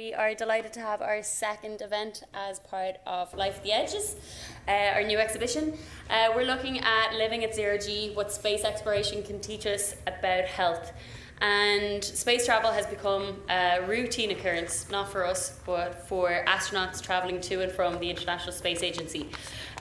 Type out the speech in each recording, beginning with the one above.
We are delighted to have our second event as part of Life at the Edges, our new exhibition. We're looking at living at zero G, what space exploration can teach us about health. And space travel has become a routine occurrence, not for us, but for astronauts travelling to and from the International Space Agency.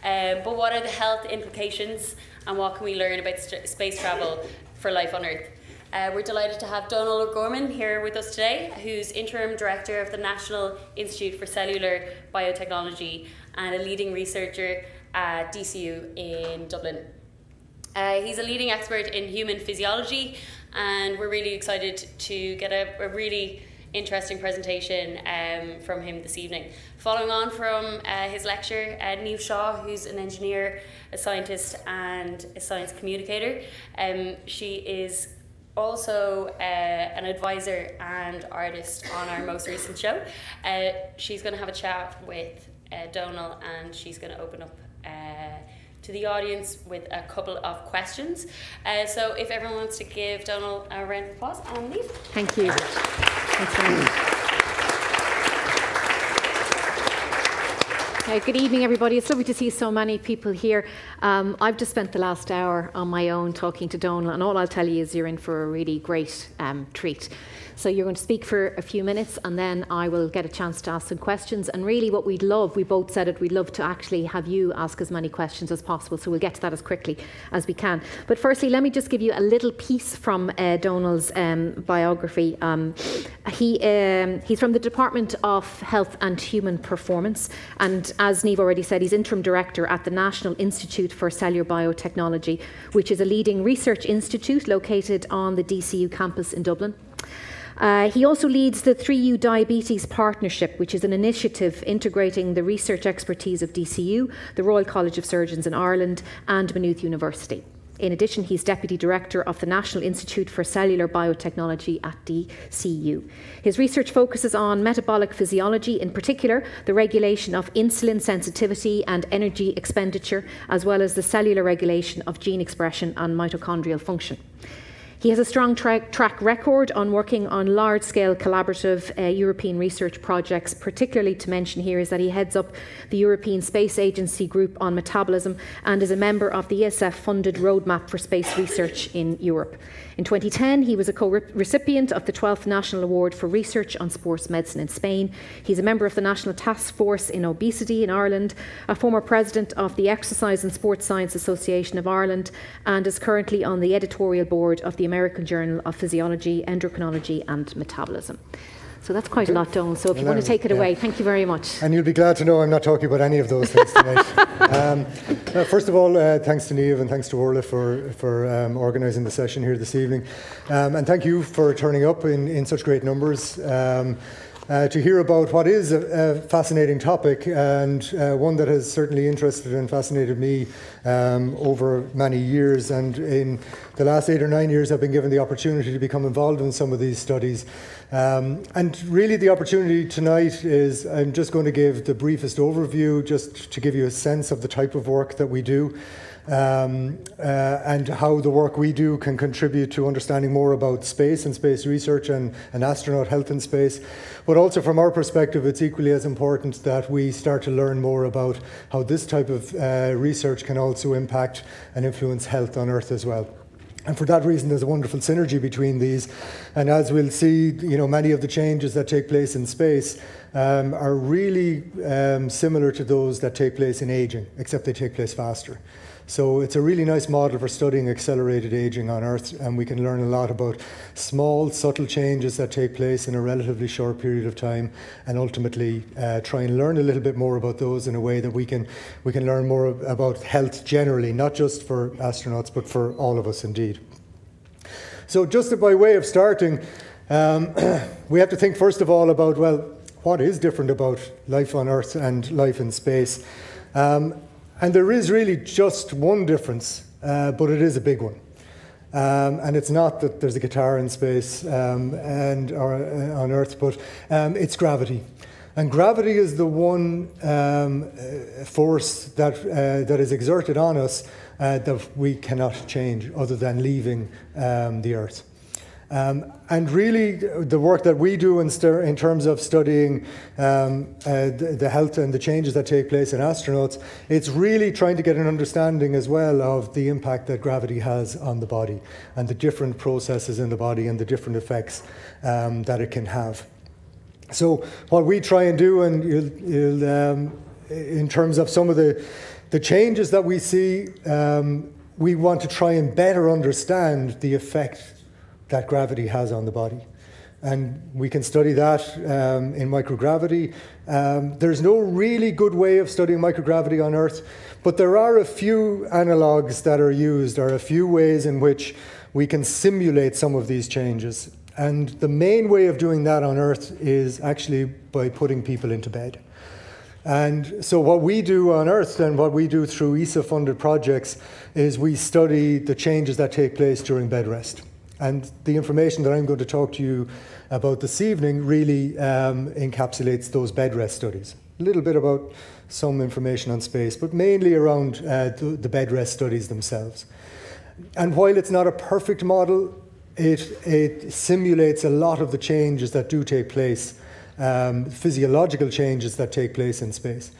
But what are the health implications, and what can we learn about space travel for life on Earth? We're delighted to have Donal O'Gorman here with us today, who's Interim Director of the National Institute for Cellular Biotechnology and a leading researcher at DCU in Dublin. He's a leading expert in human physiology, and we're really excited to get a really interesting presentation from him this evening. Following on from his lecture, Niamh Shaw, who's an engineer, a scientist and a science communicator. She is also an advisor and artist on our most recent show. She's going to have a chat with Donal, and she's going to open up to the audience with a couple of questions. So if everyone wants to give Donal a round of applause, and Niamh. Thank you. Thanks very much. Good evening, everybody. It's lovely to see so many people here. I've just spent the last hour on my own talking to Donal, and all I'll tell you is you're in for a really great treat. So you're going to speak for a few minutes, and then I will get a chance to ask some questions. And really what we'd love, we both said it, we'd love to actually have you ask as many questions as possible, so we'll get to that as quickly as we can. But firstly, let me just give you a little piece from Donal's biography. He's from the Department of Health and Human Performance, and as Niamh already said, he's Interim Director at the National Institute for Cellular Biotechnology, which is a leading research institute located on the DCU campus in Dublin. He also leads the 3U Diabetes Partnership, which is an initiative integrating the research expertise of DCU, the Royal College of Surgeons in Ireland, and Maynooth University. In addition, he's Deputy Director of the National Institute for Cellular Biotechnology at DCU. His research focuses on metabolic physiology, in particular the regulation of insulin sensitivity and energy expenditure, as well as the cellular regulation of gene expression and mitochondrial function. He has a strong track record on working on large-scale collaborative European research projects. Particularly to mention here is that he heads up the European Space Agency Group on Metabolism and is a member of the ESF-funded Roadmap for Space Research in Europe. In 2010, he was a co-recipient of the 12th National Award for Research on Sports Medicine in Spain. He's a member of the National Task Force in Obesity in Ireland, a former president of the Exercise and Sports Science Association of Ireland, and is currently on the editorial board of the American Journal of Physiology, Endocrinology and Metabolism. So that's quite a lot, Donal. So if you want to take it away, thank you very much. And you'll be glad to know I'm not talking about any of those things tonight. First of all, thanks to Niamh and thanks to Orla for organising the session here this evening. And thank you for turning up in such great numbers to hear about what is a fascinating topic, and one that has certainly interested and fascinated me over many years. And in the last 8 or 9 years, I've been given the opportunity to become involved in some of these studies. And really the opportunity tonight is, I'm just going to give the briefest overview, just to give you a sense of the type of work that we do, and how the work we do can contribute to understanding more about space and space research and astronaut health in space. But also from our perspective, it's equally as important that we start to learn more about how this type of research can also impact and influence health on Earth as well. And for that reason, there's a wonderful synergy between these. And as we'll see, many of the changes that take place in space are really similar to those that take place in aging, except they take place faster. So it's a really nice model for studying accelerated aging on Earth, and we can learn a lot about small, subtle changes that take place in a relatively short period of time, and ultimately try and learn a little bit more about those in a way that we can learn more about health generally, not just for astronauts, but for all of us indeed. So just by way of starting, we have to think first of all about, well, what is different about life on Earth and life in space? And there is really just one difference, but it is a big one. And it's not that there's a guitar in space or on Earth, but it's gravity. And gravity is the one force that is exerted on us that we cannot change other than leaving the Earth. And really, the work that we do in terms of studying the health and the changes that take place in astronauts, it's really trying to get an understanding as well of the impact that gravity has on the body and the different processes in the body and the different effects that it can have. So what we try and do, and in terms of some of the changes that we see, we want to try and better understand the effect that gravity has on the body. And we can study that in microgravity. There's no really good way of studying microgravity on Earth, but there are a few analogues that are used, or a few ways in which we can simulate some of these changes. And the main way of doing that on Earth is actually by putting people into bed. And so what we do on Earth and what we do through ESA-funded projects is we study the changes that take place during bed rest. And the information that I'm going to talk to you about this evening really encapsulates those bed rest studies. A little bit about some information on space, but mainly around the bed rest studies themselves. And while it's not a perfect model, it simulates a lot of the changes that do take place, physiological changes that take place in space.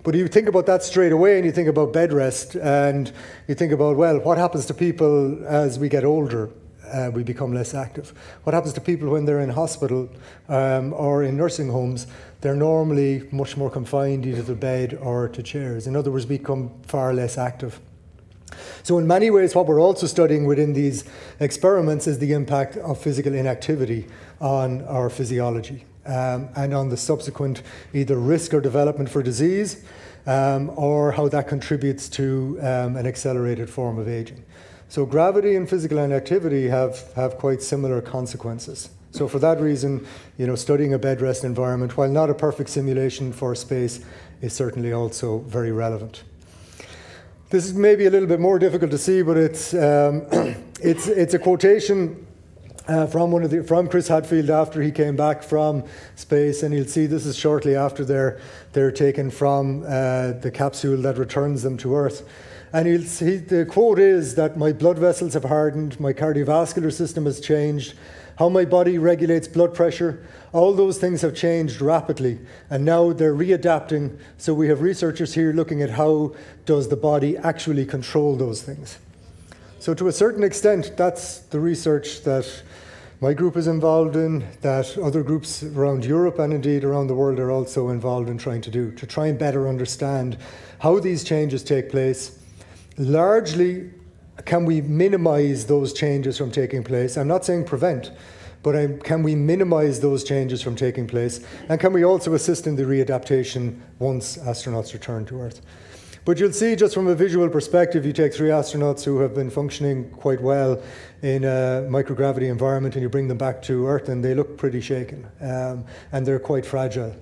But you think about that straight away, and you think about bed rest, and you think about, well, what happens to people as we get older? We become less active. What happens to people when they're in hospital or in nursing homes? They're normally much more confined either to bed or to chairs. In other words, become far less active. So in many ways, what we're also studying within these experiments is the impact of physical inactivity on our physiology and on the subsequent either risk or development for disease or how that contributes to an accelerated form of aging. So gravity and physical inactivity have quite similar consequences. So for that reason, studying a bed rest environment, while not a perfect simulation for space, is certainly also very relevant. This is maybe a little bit more difficult to see, but it's a quotation from Chris Hadfield after he came back from space, and you'll see this is shortly after they're taken from the capsule that returns them to Earth. And you'll see the quote is that my blood vessels have hardened, my cardiovascular system has changed, how my body regulates blood pressure, all those things have changed rapidly, and now they're readapting. So we have researchers here looking at how does the body actually control those things. So to a certain extent, that's the research that my group is involved in, that other groups around Europe and indeed around the world are also involved in trying to do, to try and better understand how these changes take place. Largely, can we minimize those changes from taking place? I'm not saying prevent, but can we minimize those changes from taking place? And can we also assist in the readaptation once astronauts return to Earth? But you'll see just from a visual perspective, you take 3 astronauts who have been functioning quite well in a microgravity environment and you bring them back to Earth and they look pretty shaken and they're quite fragile.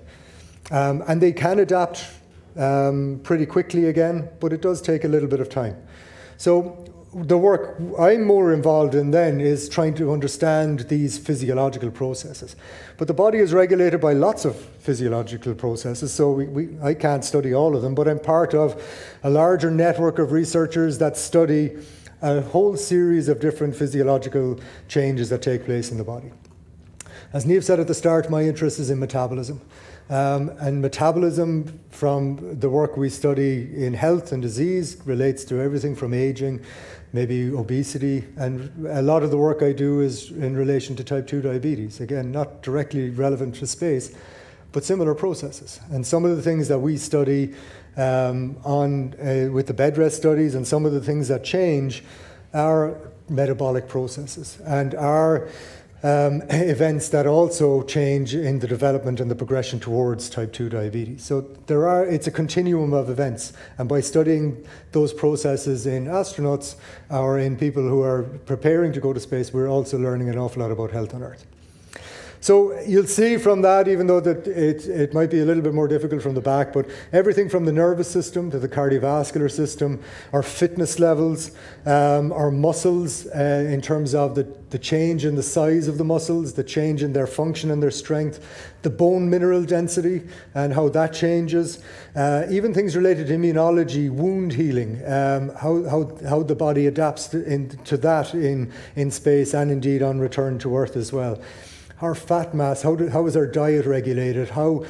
And they can adapt pretty quickly again, but it does take a little bit of time. So the work I'm more involved in then is trying to understand these physiological processes. But the body is regulated by lots of physiological processes, so I can't study all of them, but I'm part of a larger network of researchers that study a whole series of different physiological changes that take place in the body. As Niamh said at the start, my interest is in metabolism. And metabolism, from the work we study in health and disease, relates to everything from aging, maybe obesity, and a lot of the work I do is in relation to type 2 diabetes. Again, not directly relevant to space, but similar processes. And some of the things that we study with the bed rest studies and some of the things that change are metabolic processes and are events that also change in the development and the progression towards type 2 diabetes. So it's a continuum of events, and by studying those processes in astronauts or in people who are preparing to go to space, we're also learning an awful lot about health on Earth. So you'll see from that, even though that it might be a little bit more difficult from the back, but everything from the nervous system to the cardiovascular system, our fitness levels, our muscles in terms of the change in the size of the muscles, the change in their function and their strength, the bone mineral density and how that changes, even things related to immunology, wound healing, how the body adapts to that in space and indeed on return to Earth as well. Our fat mass, how is our diet regulated? How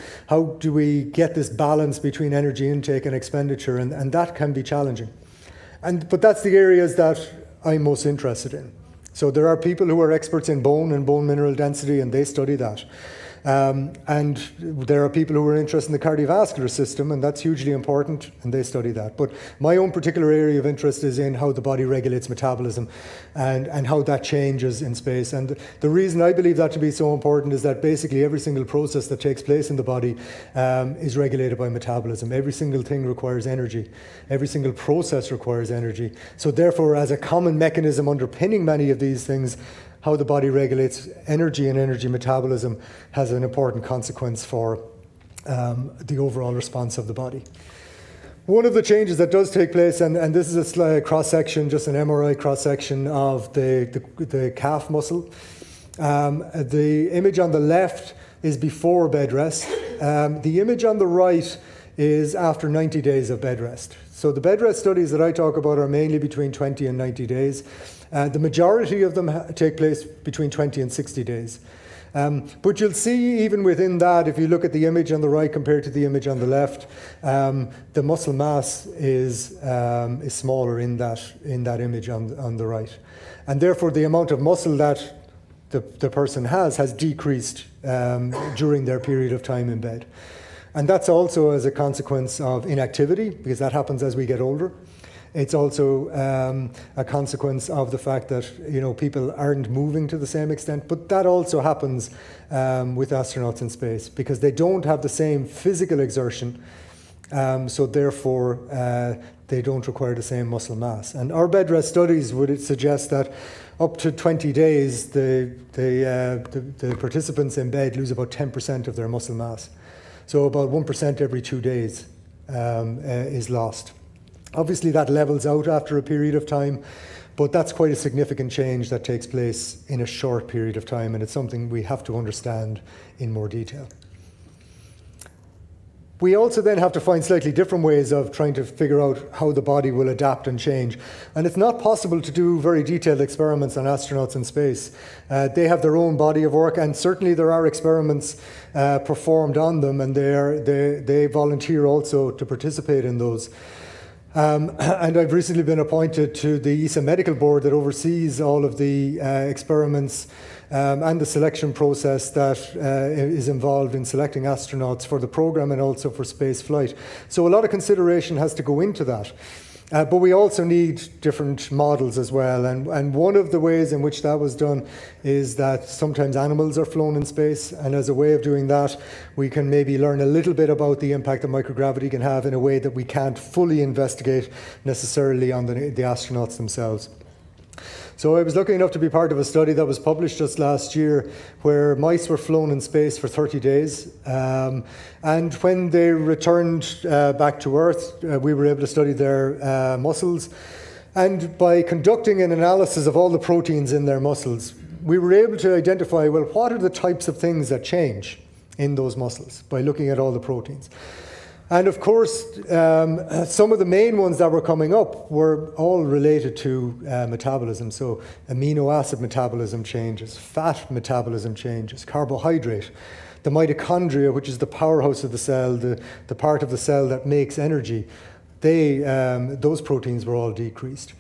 do we get this balance between energy intake and expenditure? And that can be challenging. But that's the areas that I'm most interested in. So there are people who are experts in bone and bone mineral density, and they study that. And there are people who are interested in the cardiovascular system, and that's hugely important, and they study that. But my own particular area of interest is in how the body regulates metabolism and how that changes in space. And the reason I believe that to be so important is that basically every single process that takes place in the body is regulated by metabolism. Every single thing requires energy. Every single process requires energy. So therefore, as a common mechanism underpinning many of these things, how the body regulates energy and energy metabolism has an important consequence for the overall response of the body. One of the changes that does take place, and this is a cross-section, just an MRI cross-section of the calf muscle. The image on the left is before bed rest. The image on the right is after 90 days of bed rest. So the bed rest studies that I talk about are mainly between 20 and 90 days. The majority of them take place between 20 and 60 days. But you'll see even within that, if you look at the image on the right compared to the image on the left, the muscle mass is smaller in that image on the right. And therefore the amount of muscle that the person has decreased during their period of time in bed. And that's also as a consequence of inactivity, because that happens as we get older. It's also a consequence of the fact that people aren't moving to the same extent, but that also happens with astronauts in space because they don't have the same physical exertion, so therefore they don't require the same muscle mass. And our bed rest studies would suggest that up to 20 days, the participants in bed lose about 10% of their muscle mass. So about 1% every 2 days is lost. Obviously that levels out after a period of time, but that's quite a significant change that takes place in a short period of time, and it's something we have to understand in more detail. We also then have to find slightly different ways of trying to figure out how the body will adapt and change. And it's not possible to do very detailed experiments on astronauts in space. They have their own body of work, and certainly there are experiments performed on them, and they volunteer also to participate in those. And I've recently been appointed to the ESA Medical Board that oversees all of the experiments and the selection process that is involved in selecting astronauts for the program and also for space flight. So a lot of consideration has to go into that. But we also need different models as well. And one of the ways in which that was done is that sometimes animals are flown in space. And as a way of doing that, we can maybe learn a little bit about the impact that microgravity can have in a way that we can't fully investigate necessarily on the astronauts themselves. So I was lucky enough to be part of a study that was published just last year where mice were flown in space for 30 days. And when they returned back to Earth, we were able to study their muscles. And by conducting an analysis of all the proteins in their muscles, we were able to identify, well, what are the types of things that change in those muscles by looking at all the proteins. And of course, some of the main ones that were coming up were all related to metabolism. So amino acid metabolism changes, fat metabolism changes, carbohydrate, the mitochondria, which is the powerhouse of the cell, the part of the cell that makes energy, those proteins were all decreased.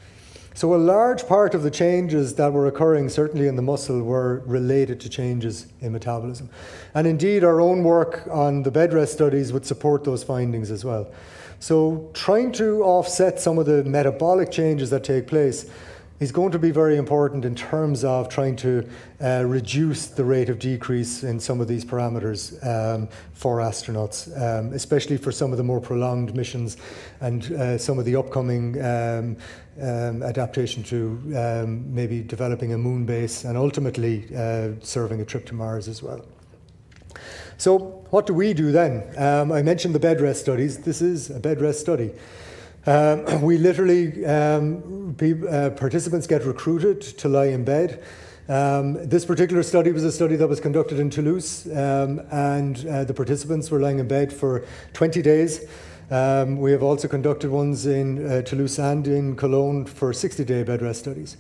So a large part of the changes that were occurring, certainly in the muscle, were related to changes in metabolism. And indeed, our own work on the bed rest studies would support those findings as well. So trying to offset some of the metabolic changes that take place, is going to be very important in terms of trying to reduce the rate of decrease in some of these parameters for astronauts, especially for some of the more prolonged missions and some of the upcoming adaptation to maybe developing a moon base and ultimately serving a trip to Mars as well. So what do we do then? I mentioned the Bedrest studies. This is a Bedrest study. We literally, participants get recruited to lie in bed. This particular study was a study that was conducted in Toulouse, and the participants were lying in bed for 20 days. We have also conducted ones in Toulouse and in Cologne for 60-day bed rest studies.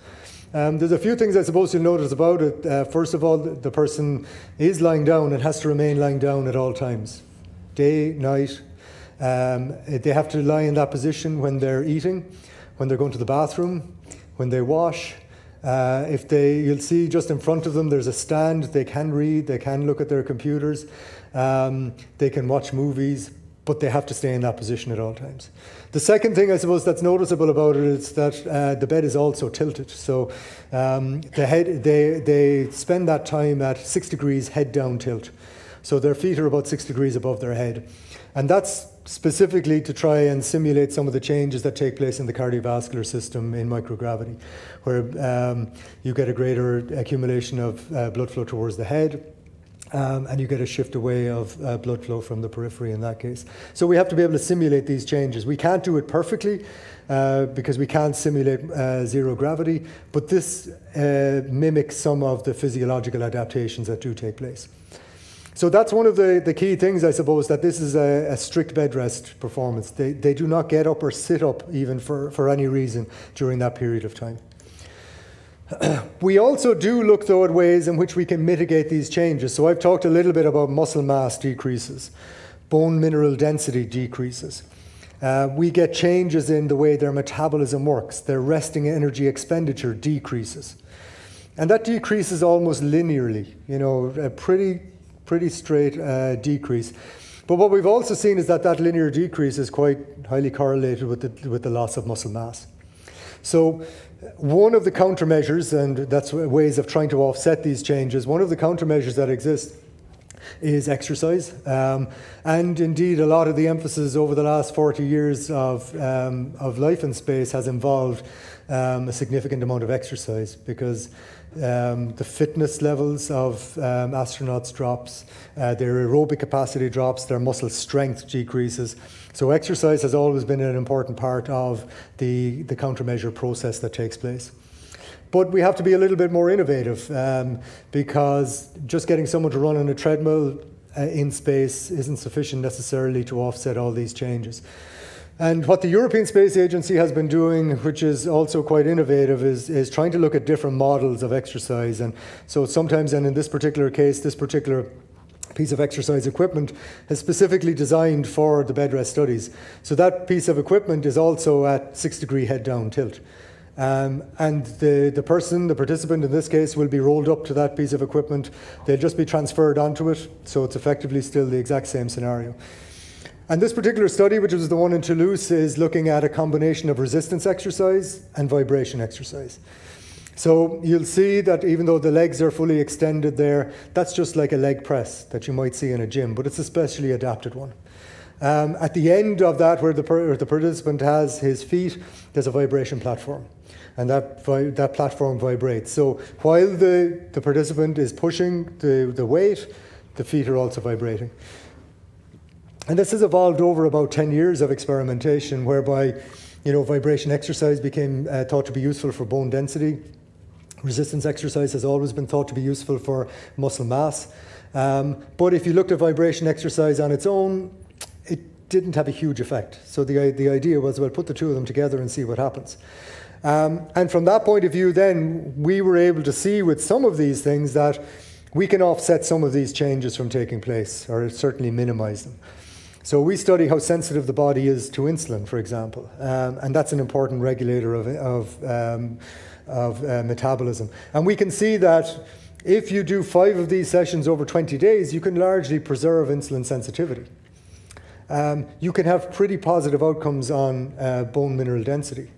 There's a few things I suppose you'll notice about it. First of all, the person is lying down and has to remain lying down at all times, day, night. They have to lie in that position when they're eating, when they're going to the bathroom, when they wash. You'll see just in front of them there's a stand. They can read, they can look at their computers, they can watch movies, but they have to stay in that position at all times. The second thing I suppose that's noticeable about it is that the bed is also tilted. So they spend that time at 6 degrees head down tilt. So their feet are about 6 degrees above their head. And that's specifically to try and simulate some of the changes that take place in the cardiovascular system in microgravity, where you get a greater accumulation of blood flow towards the head, and you get a shift away of blood flow from the periphery in that case. So we have to be able to simulate these changes. We can't do it perfectly because we can't simulate zero gravity, but this mimics some of the physiological adaptations that do take place. So that's one of the key things, I suppose, that this is a strict bed rest performance. They do not get up or sit up even for any reason during that period of time. We also do look, though, at ways in which we can mitigate these changes. So I've talked a little bit about muscle mass decreases, bone mineral density decreases. We get changes in the way their metabolism works. Their resting energy expenditure decreases. And that decreases almost linearly, a pretty straight decrease. But what we've also seen is that linear decrease is quite highly correlated with the loss of muscle mass. So one of the countermeasures, and that's ways of trying to offset these changes, one of the countermeasures that exist is exercise. And indeed, a lot of the emphasis over the last 40 years of life in space has involved a significant amount of exercise, because the fitness levels of astronauts drops, their aerobic capacity drops, their muscle strength decreases. So exercise has always been an important part of the countermeasure process that takes place. But we have to be a little bit more innovative, because just getting someone to run on a treadmill in space isn't sufficient necessarily to offset all these changes. And what the European Space Agency has been doing, which is also quite innovative, is trying to look at different models of exercise. And so sometimes, and in this particular case, this particular piece of exercise equipment is specifically designed for the bed rest studies. So that piece of equipment is also at 6 degree head down tilt. And the participant in this case, will be rolled up to that piece of equipment. They'll just be transferred onto it. So it's effectively still the exact same scenario. And this particular study, which was the one in Toulouse, is looking at a combination of resistance exercise and vibration exercise. So you'll see that even though the legs are fully extended there, that's just like a leg press that you might see in a gym, but it's a specially adapted one. At the end of that, where the participant has his feet, there's a vibration platform. And that platform vibrates. So while the participant is pushing the weight, the feet are also vibrating. And this has evolved over about 10 years of experimentation, whereby vibration exercise became thought to be useful for bone density. Resistance exercise has always been thought to be useful for muscle mass. But if you looked at vibration exercise on its own, it didn't have a huge effect. So the idea was, well, put the two of them together and see what happens. And from that point of view, then, we were able to see with some of these things that we can offset some of these changes from taking place, or certainly minimize them. So we study how sensitive the body is to insulin, for example, and that's an important regulator of metabolism. And we can see that if you do 5 of these sessions over 20 days, you can largely preserve insulin sensitivity. You can have pretty positive outcomes on bone mineral density.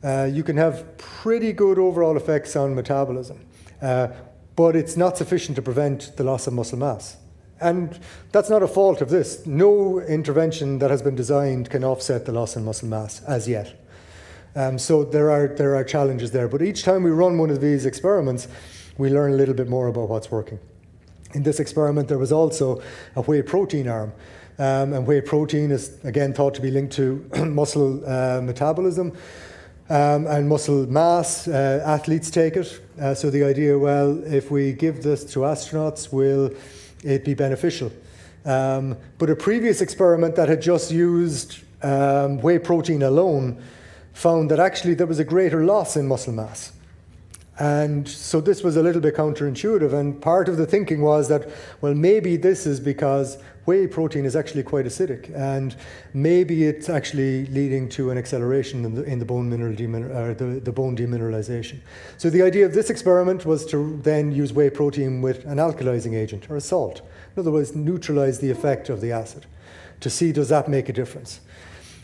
you can have pretty good overall effects on metabolism, but it's not sufficient to prevent the loss of muscle mass. And that's not a fault of this. No intervention that has been designed can offset the loss in muscle mass as yet. So there are challenges there. But each time we run one of these experiments, we learn a little bit more about what's working. In this experiment, there was also a whey protein arm. And whey protein is, again, thought to be linked to muscle metabolism and muscle mass. Athletes take it. So the idea, well, if we give this to astronauts, will it be beneficial? But a previous experiment that had just used whey protein alone found that actually there was a greater loss in muscle mass. And so this was a little bit counterintuitive, and part of the thinking was that, well, maybe this is because whey protein is actually quite acidic, and maybe it's actually leading to an acceleration in the bone mineral the bone demineralization. So the idea of this experiment was to then use whey protein with an alkalizing agent or a salt. In other words, neutralize the effect of the acid to see does that make a difference.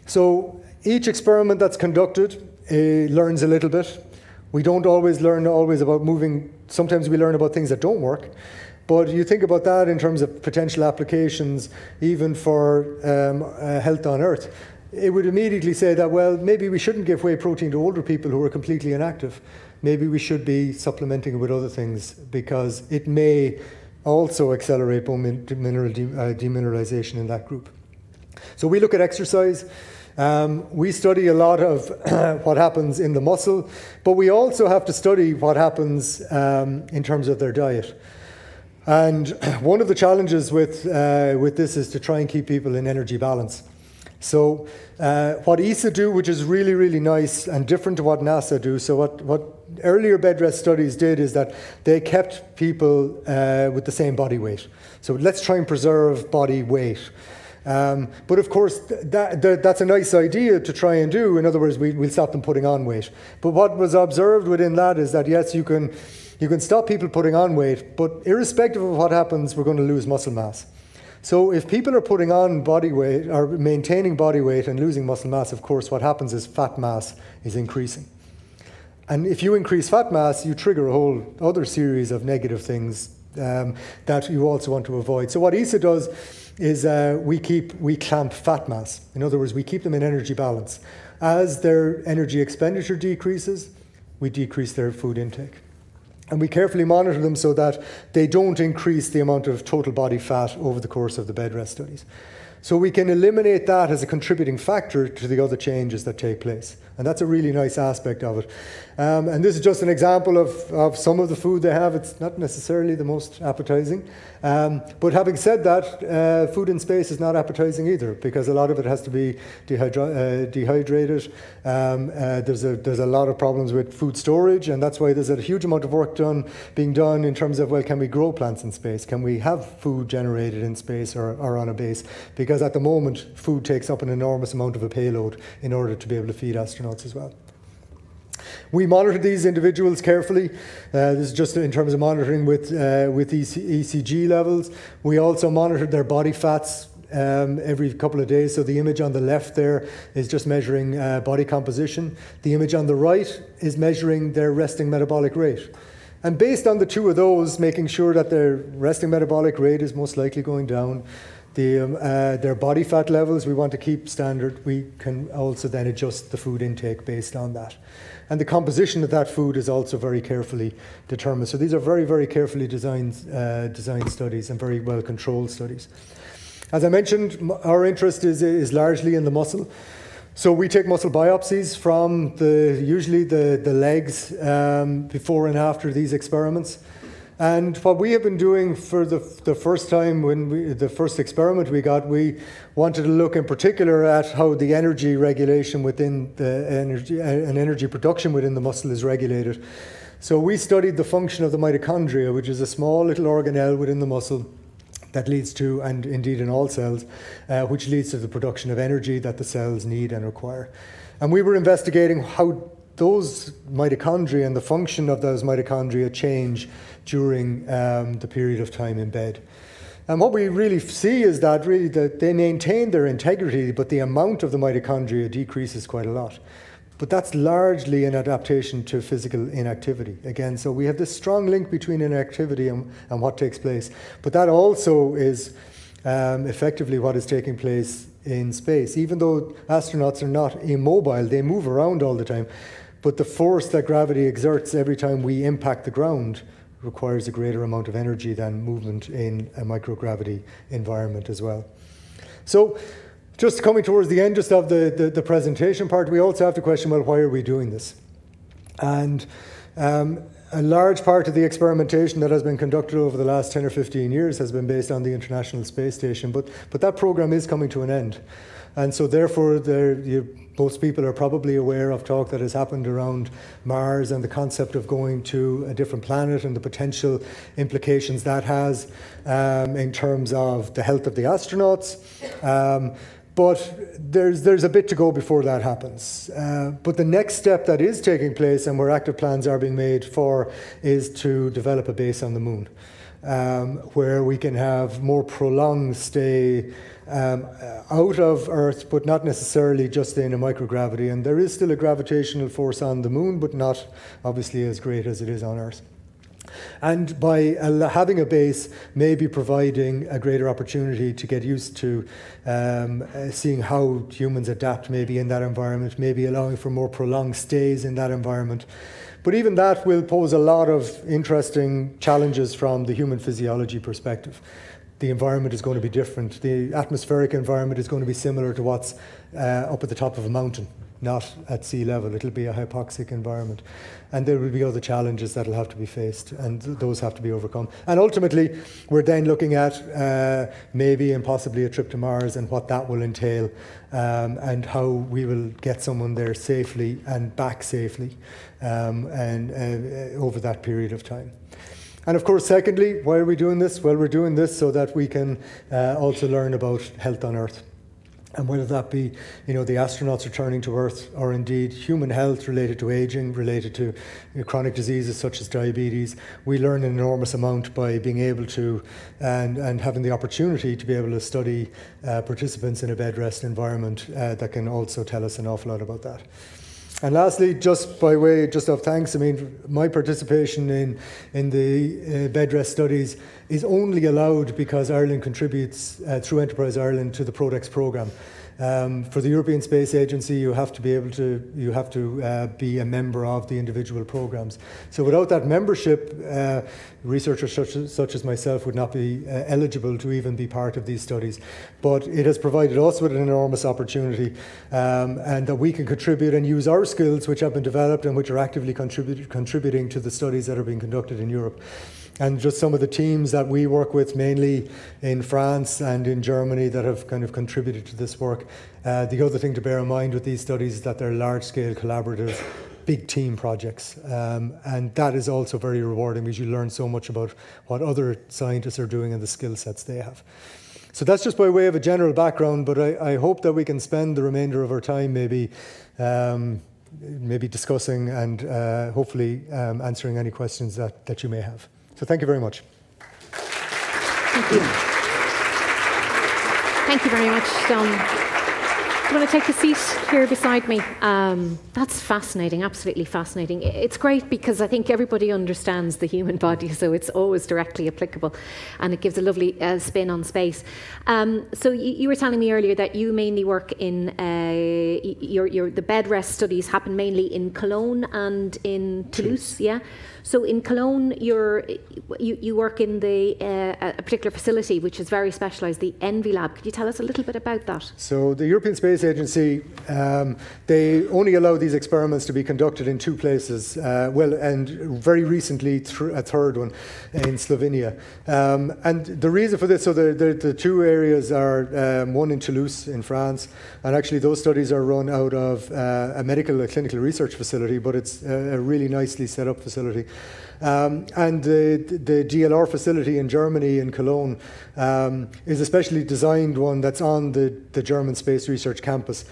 So each experiment that's conducted learns a little bit. We don't always learn about moving. Sometimes we learn about things that don't work. But you think about that in terms of potential applications, even for health on Earth. It would immediately say that, well, maybe we shouldn't give whey protein to older people who are completely inactive. Maybe we should be supplementing it with other things because it may also accelerate bone mineral demineralization in that group. So we look at exercise. We study a lot of what happens in the muscle, but we also have to study what happens in terms of their diet. And one of the challenges with this is to try and keep people in energy balance. So what ESA do, which is really, really nice and different to what NASA do, so what earlier Bedrest studies did is that they kept people with the same body weight. So let's try and preserve body weight. But of course, that's a nice idea to try and do. In other words, we'll stop them putting on weight. But what was observed within that is that, yes, you can stop people putting on weight, but irrespective of what happens, we're going to lose muscle mass. So if people are putting on body weight or maintaining body weight and losing muscle mass, of course, what happens is fat mass is increasing. And if you increase fat mass, you trigger a whole other series of negative things that you also want to avoid. So what ESA does is we clamp fat mass. In other words, we keep them in energy balance. As their energy expenditure decreases, we decrease their food intake. And we carefully monitor them so that they don't increase the amount of total body fat over the course of the Bedrest studies. So we can eliminate that as a contributing factor to the other changes that take place. And that's a really nice aspect of it. And this is just an example of some of the food they have. It's not necessarily the most appetizing. But having said that, food in space is not appetizing either, because a lot of it has to be dehydrated. There's a lot of problems with food storage, and that's why there's a huge amount of work being done in terms of, well, can we grow plants in space? Can we have food generated in space or on a base? Because at the moment, food takes up an enormous amount of a payload in order to be able to feed astronauts as well. We monitor these individuals carefully. This is just in terms of monitoring with ECG levels. We also monitored their body fats every couple of days. So the image on the left there is just measuring body composition. The image on the right is measuring their resting metabolic rate. And based on the two of those, making sure that their resting metabolic rate is most likely going down, their body fat levels we want to keep standard. We can also then adjust the food intake based on that. And the composition of that food is also very carefully determined. So these are very, very carefully designed studies and very well controlled studies. As I mentioned, our interest is largely in the muscle. So we take muscle biopsies from usually the legs before and after these experiments. And what we have been doing for the first time, the first experiment we wanted to look in particular at how the energy regulation within energy production within the muscle is regulated. So we studied the function of the mitochondria, which is a small little organelle within the muscle that leads to, and indeed in all cells, which leads to the production of energy that the cells need and require. And we were investigating how those mitochondria and the function of those mitochondria change during the period of time in bed. And what we really see is that they maintain their integrity, but the amount of the mitochondria decreases quite a lot. But that's largely an adaptation to physical inactivity. Again, so we have this strong link between inactivity and what takes place. But that also is effectively what is taking place in space. Even though astronauts are not immobile, they move around all the time. But the force that gravity exerts every time we impact the ground requires a greater amount of energy than movement in a microgravity environment as well. So, just coming towards the end just of the presentation part, we also have to question, well, why are we doing this? And a large part of the experimentation that has been conducted over the last 10 or 15 years has been based on the International Space Station, but that program is coming to an end. And so therefore, most people are probably aware of talk that has happened around Mars and the concept of going to a different planet and the potential implications that has in terms of the health of the astronauts. But there's a bit to go before that happens. But the next step that is taking place and where active plans are being made for is to develop a base on the moon, where we can have more prolonged stay out of Earth, but not necessarily just in a microgravity. And there is still a gravitational force on the moon, but not obviously as great as it is on Earth. And by having a base, maybe providing a greater opportunity to get used to seeing how humans adapt maybe in that environment, maybe allowing for more prolonged stays in that environment. But even that will pose a lot of interesting challenges from the human physiology perspective. The environment is going to be different. The atmospheric environment is going to be similar to what's up at the top of a mountain, not at sea level. It'll be a hypoxic environment. And there will be other challenges that will have to be faced, and those have to be overcome. And ultimately, we're then looking at maybe and possibly a trip to Mars and what that will entail, and how we will get someone there safely and back safely over that period of time. And of course, secondly, why are we doing this? Well, we're doing this so that we can also learn about health on Earth. And whether that be, the astronauts returning to Earth, or indeed human health related to aging, related to chronic diseases such as diabetes, we learn an enormous amount by being able to, and having the opportunity to be able to study participants in a Bedrest environment that can also tell us an awful lot about that. And lastly, just by way of thanks, my participation in the Bedrest studies is only allowed because Ireland contributes through Enterprise Ireland to the PRODEX programme. For the European Space Agency, you have to be a member of the individual programmes. So without that membership, researchers such as myself would not be eligible to even be part of these studies. But it has provided us with an enormous opportunity, and that we can contribute and use our skills which have been developed and which are actively contributing to the studies that are being conducted in Europe. And just some of the teams that we work with, mainly in France and in Germany, that have kind of contributed to this work. The other thing to bear in mind with these studies is that they're large-scale collaborative, big team projects. And that is also very rewarding because you learn so much about what other scientists are doing and the skill sets they have. So that's just by way of a general background, but I hope that we can spend the remainder of our time maybe discussing and hopefully answering any questions that you may have. So thank you very much. Thank you. Thank you very much, Don. Do you want to take a seat here beside me? That's fascinating, absolutely fascinating. It's great because I think everybody understands the human body, so it's always directly applicable, and it gives a lovely spin on space. So you were telling me earlier that you mainly work in the Bedrest studies happen mainly in Cologne and in Toulouse, yeah? So in Cologne, you work in a particular facility which is very specialised, the Envy Lab. Could you tell us a little bit about that? So the European Space Agency, they only allow these experiments to be conducted in two places. And very recently a third one in Slovenia. And the reason for this, so the two areas are one in Toulouse in France, and actually those studies are run out of a clinical research facility, but it's a really nicely set up facility. And the DLR facility in Germany, in Cologne, is a specially designed one that's on the German Space Research Campus.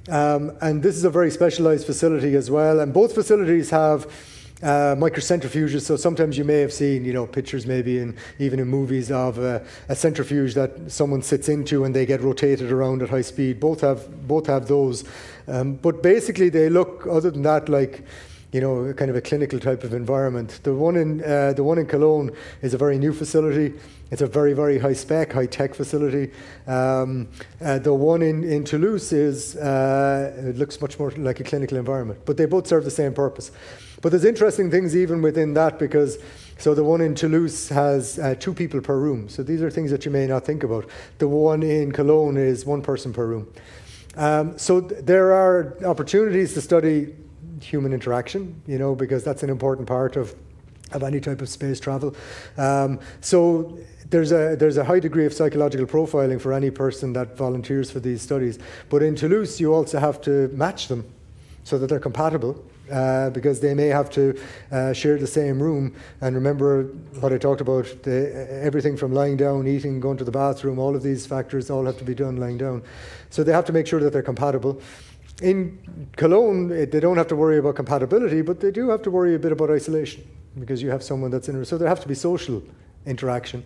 And this is a very specialized facility as well. And both facilities have microcentrifuges. So sometimes you may have seen, pictures maybe even in movies of a centrifuge that someone sits into and they get rotated around at high speed. Both have those, but basically they look, other than that, like kind of a clinical type of environment. The one in Cologne is a very new facility. It's a very, very high-tech facility. The one in Toulouse it looks much more like a clinical environment, but they both serve the same purpose. But there's interesting things even within that, because the one in Toulouse has 2 people per room. So these are things that you may not think about. The one in Cologne is 1 person per room. So there are opportunities to study human interaction, because that's an important part of any type of space travel. So there's a high degree of psychological profiling for any person that volunteers for these studies. But in Toulouse, you also have to match them so that they're compatible, because they may have to share the same room. And remember what I talked about, everything from lying down, eating, going to the bathroom, all of these factors all have to be done lying down. So they have to make sure that they're compatible. In Cologne, they don't have to worry about compatibility, but they do have to worry a bit about isolation, because you have someone that's in. So there have to be social interaction.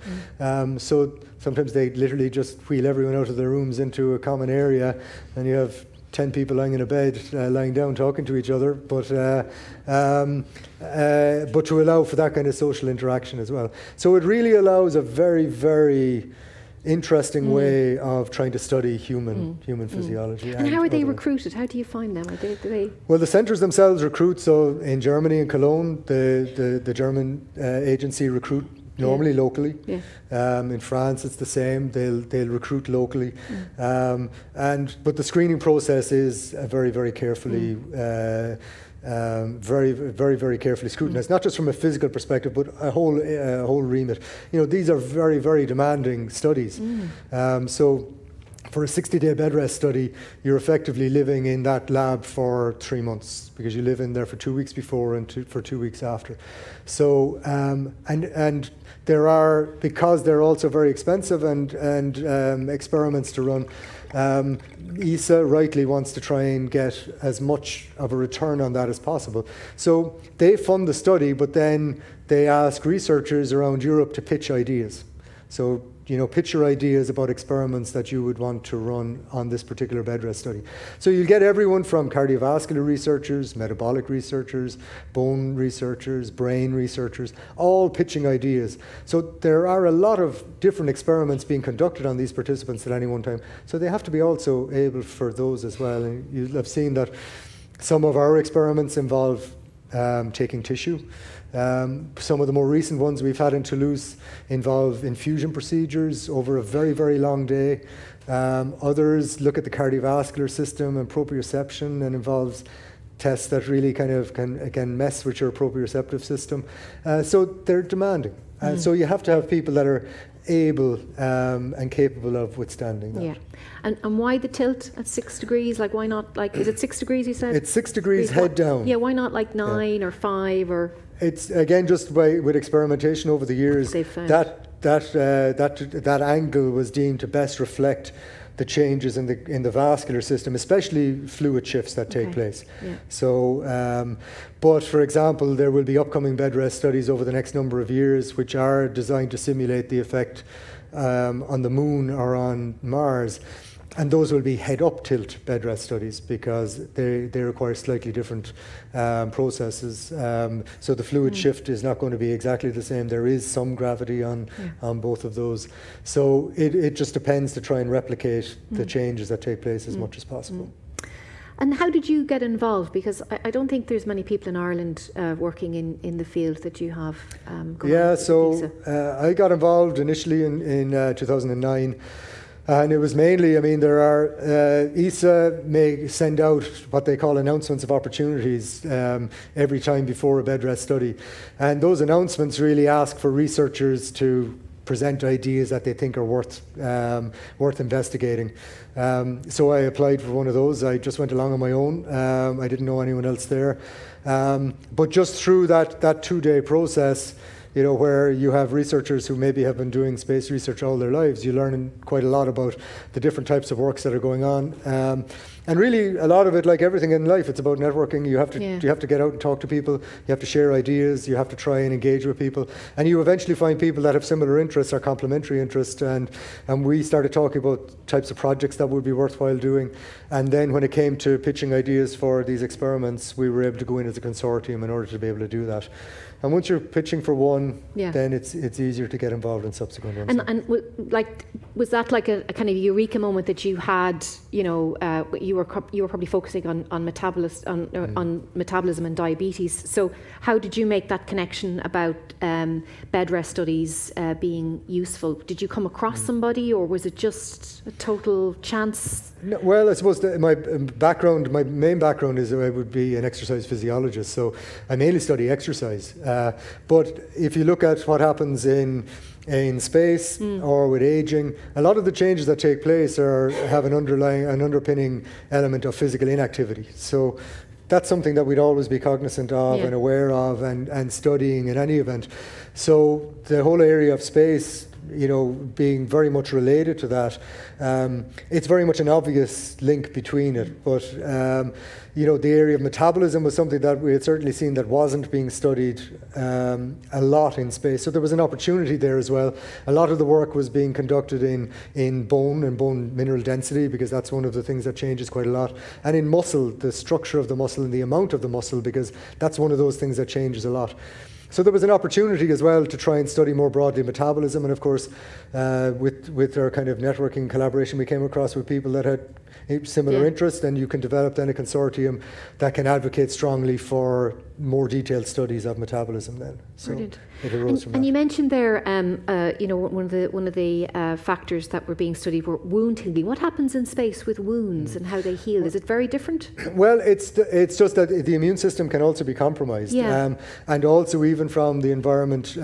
So sometimes they literally just wheel everyone out of their rooms into a common area, and you have 10 people lying in a bed, lying down, talking to each other, but to allow for that kind of social interaction as well. So it really allows a very, very interesting way of trying to study human physiology. And how are they recruited? How do you find them? Well, the centres themselves recruit. So in Germany, in Cologne, the German agency recruit normally locally. In France, it's the same. They'll recruit locally, but the screening process is very, very carefully. Very, very, very carefully scrutinized, not just from a physical perspective, but a whole remit. These are very, very demanding studies. So for a 60-day bed rest study, you're effectively living in that lab for 3 months, because you live in there for 2 weeks before and for 2 weeks after. So and there are, because they're also very expensive and experiments to run. ESA rightly wants to try and get as much of a return on that as possible. So they fund the study, but then they ask researchers around Europe to pitch ideas. So, pitch your ideas about experiments that you would want to run on this particular bed rest study. So you'll get everyone from cardiovascular researchers, metabolic researchers, bone researchers, brain researchers, all pitching ideas. So there are a lot of different experiments being conducted on these participants at any one time. So they have to be also able for those as well. And you'll have seen that some of our experiments involve taking tissue. Some of the more recent ones we've had in Toulouse involve infusion procedures over a very, very long day. Others look at the cardiovascular system and proprioception, and involves tests that really kind of can mess with your proprioceptive system. So they're demanding. So you have to have people that are able and capable of withstanding that. Yeah. And why the tilt at 6 degrees? Like, why not, is it 6 degrees you said? It's 6 degrees head down. Yeah, why not 9 or 5 or? It's, again, just with experimentation over the years, that angle was deemed to best reflect the changes in the vascular system, especially fluid shifts that take place. So, but for example, there will be upcoming bed rest studies over the next number of years, which are designed to simulate the effect on the moon or on Mars. And those will be head-up tilt bed rest studies, because they require slightly different processes. So the fluid shift is not going to be exactly the same. There is some gravity on both of those. So it just depends to try and replicate the changes that take place as much as possible. And how did you get involved? Because I don't think there's many people in Ireland working in the field that you have gone so I got involved initially in 2009. And it was mainly, there are, ESA may send out what they call announcements of opportunities every time before a bed rest study. And those announcements really ask for researchers to present ideas that they think are worth investigating. So I applied for one of those. I just went along on my own. I didn't know anyone else there. But just through that 2-day process, where you have researchers who maybe have been doing space research all their lives. You learn quite a lot about the different types of works that are going on. And really, a lot of it, like everything in life, it's about networking. You have to get out and talk to people. You have to share ideas. You have to try and engage with people. And you eventually find people that have similar interests or complementary interests. And we started talking about types of projects that would be worthwhile doing. And then when it came to pitching ideas for these experiments, we were able to go in as a consortium in order to be able to do that. And once you're pitching for one, then it's easier to get involved in subsequent ones. And was that like a kind of eureka moment that you had? You were probably focusing on metabolism and diabetes. So how did you make that connection about Bedrest studies being useful? Did you come across somebody, or was it just a total chance? No, well, I suppose my main background is I would be an exercise physiologist, so I mainly study exercise. But if you look at what happens in space or with aging, a lot of the changes that take place have an underpinning element of physical inactivity. So that's something that we'd always be cognizant of and aware of and studying in any event. So the whole area of space, being very much related to that, it's very much an obvious link between it. But the area of metabolism was something that we had certainly seen that wasn't being studied a lot in space. So there was an opportunity there as well. A lot of the work was being conducted in bone and bone mineral density, because that's one of the things that changes quite a lot. And in muscle, the structure of the muscle and the amount of the muscle, because that's one of those things that changes a lot. So there was an opportunity as well to try and study more broadly metabolism, and of course, with our kind of networking collaboration, we came across with people that had similar interests, and you can develop then a consortium that can advocate strongly for more detailed studies of metabolism then. So brilliant. It arose from that. And you mentioned there, one of the factors that were being studied were wound healing. What happens in space with wounds and how they heal? Is it very different? Well, it's just that the immune system can also be compromised, and also even from the environment,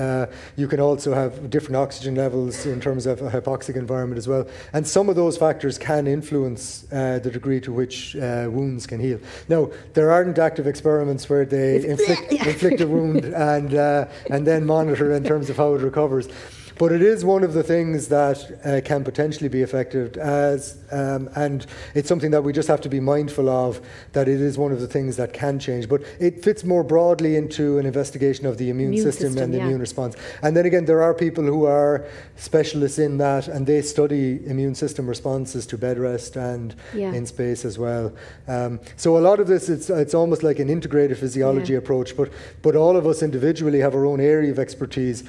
you can also have different oxygen levels in terms of a hypoxic environment as well. And some of those factors can influence the degree to which wounds can heal. Now, there aren't active experiments where they inflict a wound and then monitor in terms of how it recovers. But it is one of the things that can potentially be effective and it's something that we just have to be mindful of, that it is one of the things that can change. But it fits more broadly into an investigation of the immune system and the immune response. And then again, there are people who are specialists in that, and they study immune system responses to Bedrest and in space as well. So a lot of this, it's almost like an integrated physiology approach, but all of us individually have our own area of expertise.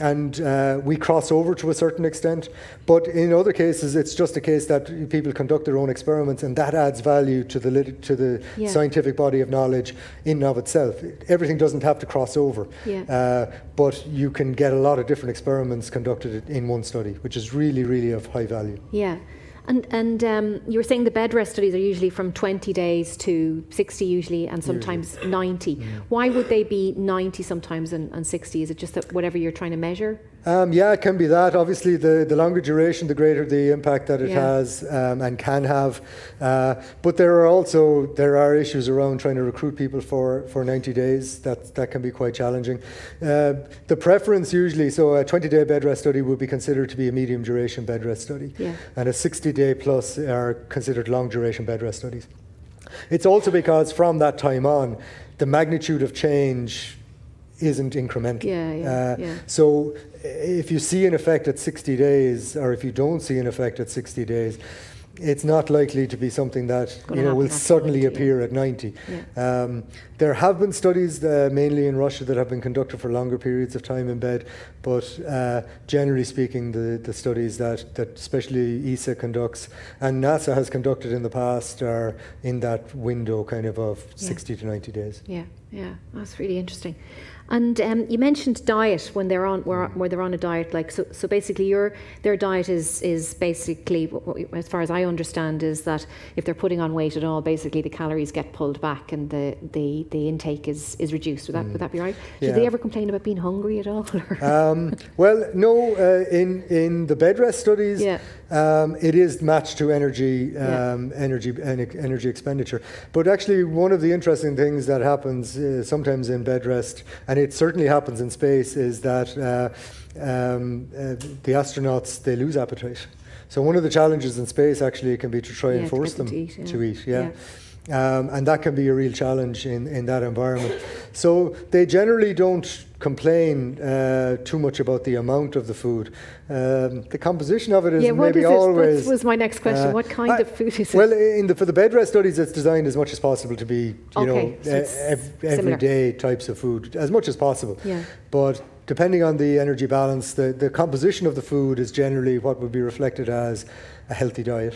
And we cross over to a certain extent, but in other cases it's just a case that people conduct their own experiments, and that adds value to the scientific body of knowledge in and of itself. Everything doesn't have to cross over, but you can get a lot of different experiments conducted in one study, which is really, really of high value. Yeah. And you were saying the Bedrest studies are usually from 20 days to 60 usually, and sometimes 90. Why would they be 90 sometimes and 60? Is it just that whatever you're trying to measure? It can be that. Obviously, the longer duration, the greater the impact that it has and can have. But there are issues around trying to recruit people for 90 days. That can be quite challenging. The preference usually, so a 20-day Bedrest study would be considered to be a medium duration Bedrest study, and a 60-day plus are considered long duration Bedrest studies. It's also because from that time on, the magnitude of change isn't incremental. So if you see an effect at 60 days, or if you don't see an effect at 60 days, it's not likely to be something that will suddenly appear at 90. There have been studies, mainly in Russia, that have been conducted for longer periods of time in bed, but generally speaking, the studies that especially ESA conducts and NASA has conducted in the past are in that window kind of 60 to 90 days. Yeah, that's really interesting. And you mentioned diet when they're on where they're on a diet, like so basically their diet is basically, as far as I understand, is that if they're putting on weight at all, basically the calories get pulled back and the intake is reduced. Would that be right? Do they ever complain about being hungry at all? Well, no. In the Bedrest studies, it is matched to energy expenditure. But actually, one of the interesting things that happens sometimes in Bedrest, and it certainly happens in space, is that the astronauts, they lose appetite. So one of the challenges in space actually can be to try and force them to eat. And that can be a real challenge in that environment. So they generally don't complain too much about the amount of the food. The composition of it is maybe always... That was my next question. What kind of food is it? Well, for the Bedrest studies, it's designed as much as possible to be, everyday types of food, as much as possible. But depending on the energy balance, the composition of the food is generally what would be reflected as a healthy diet.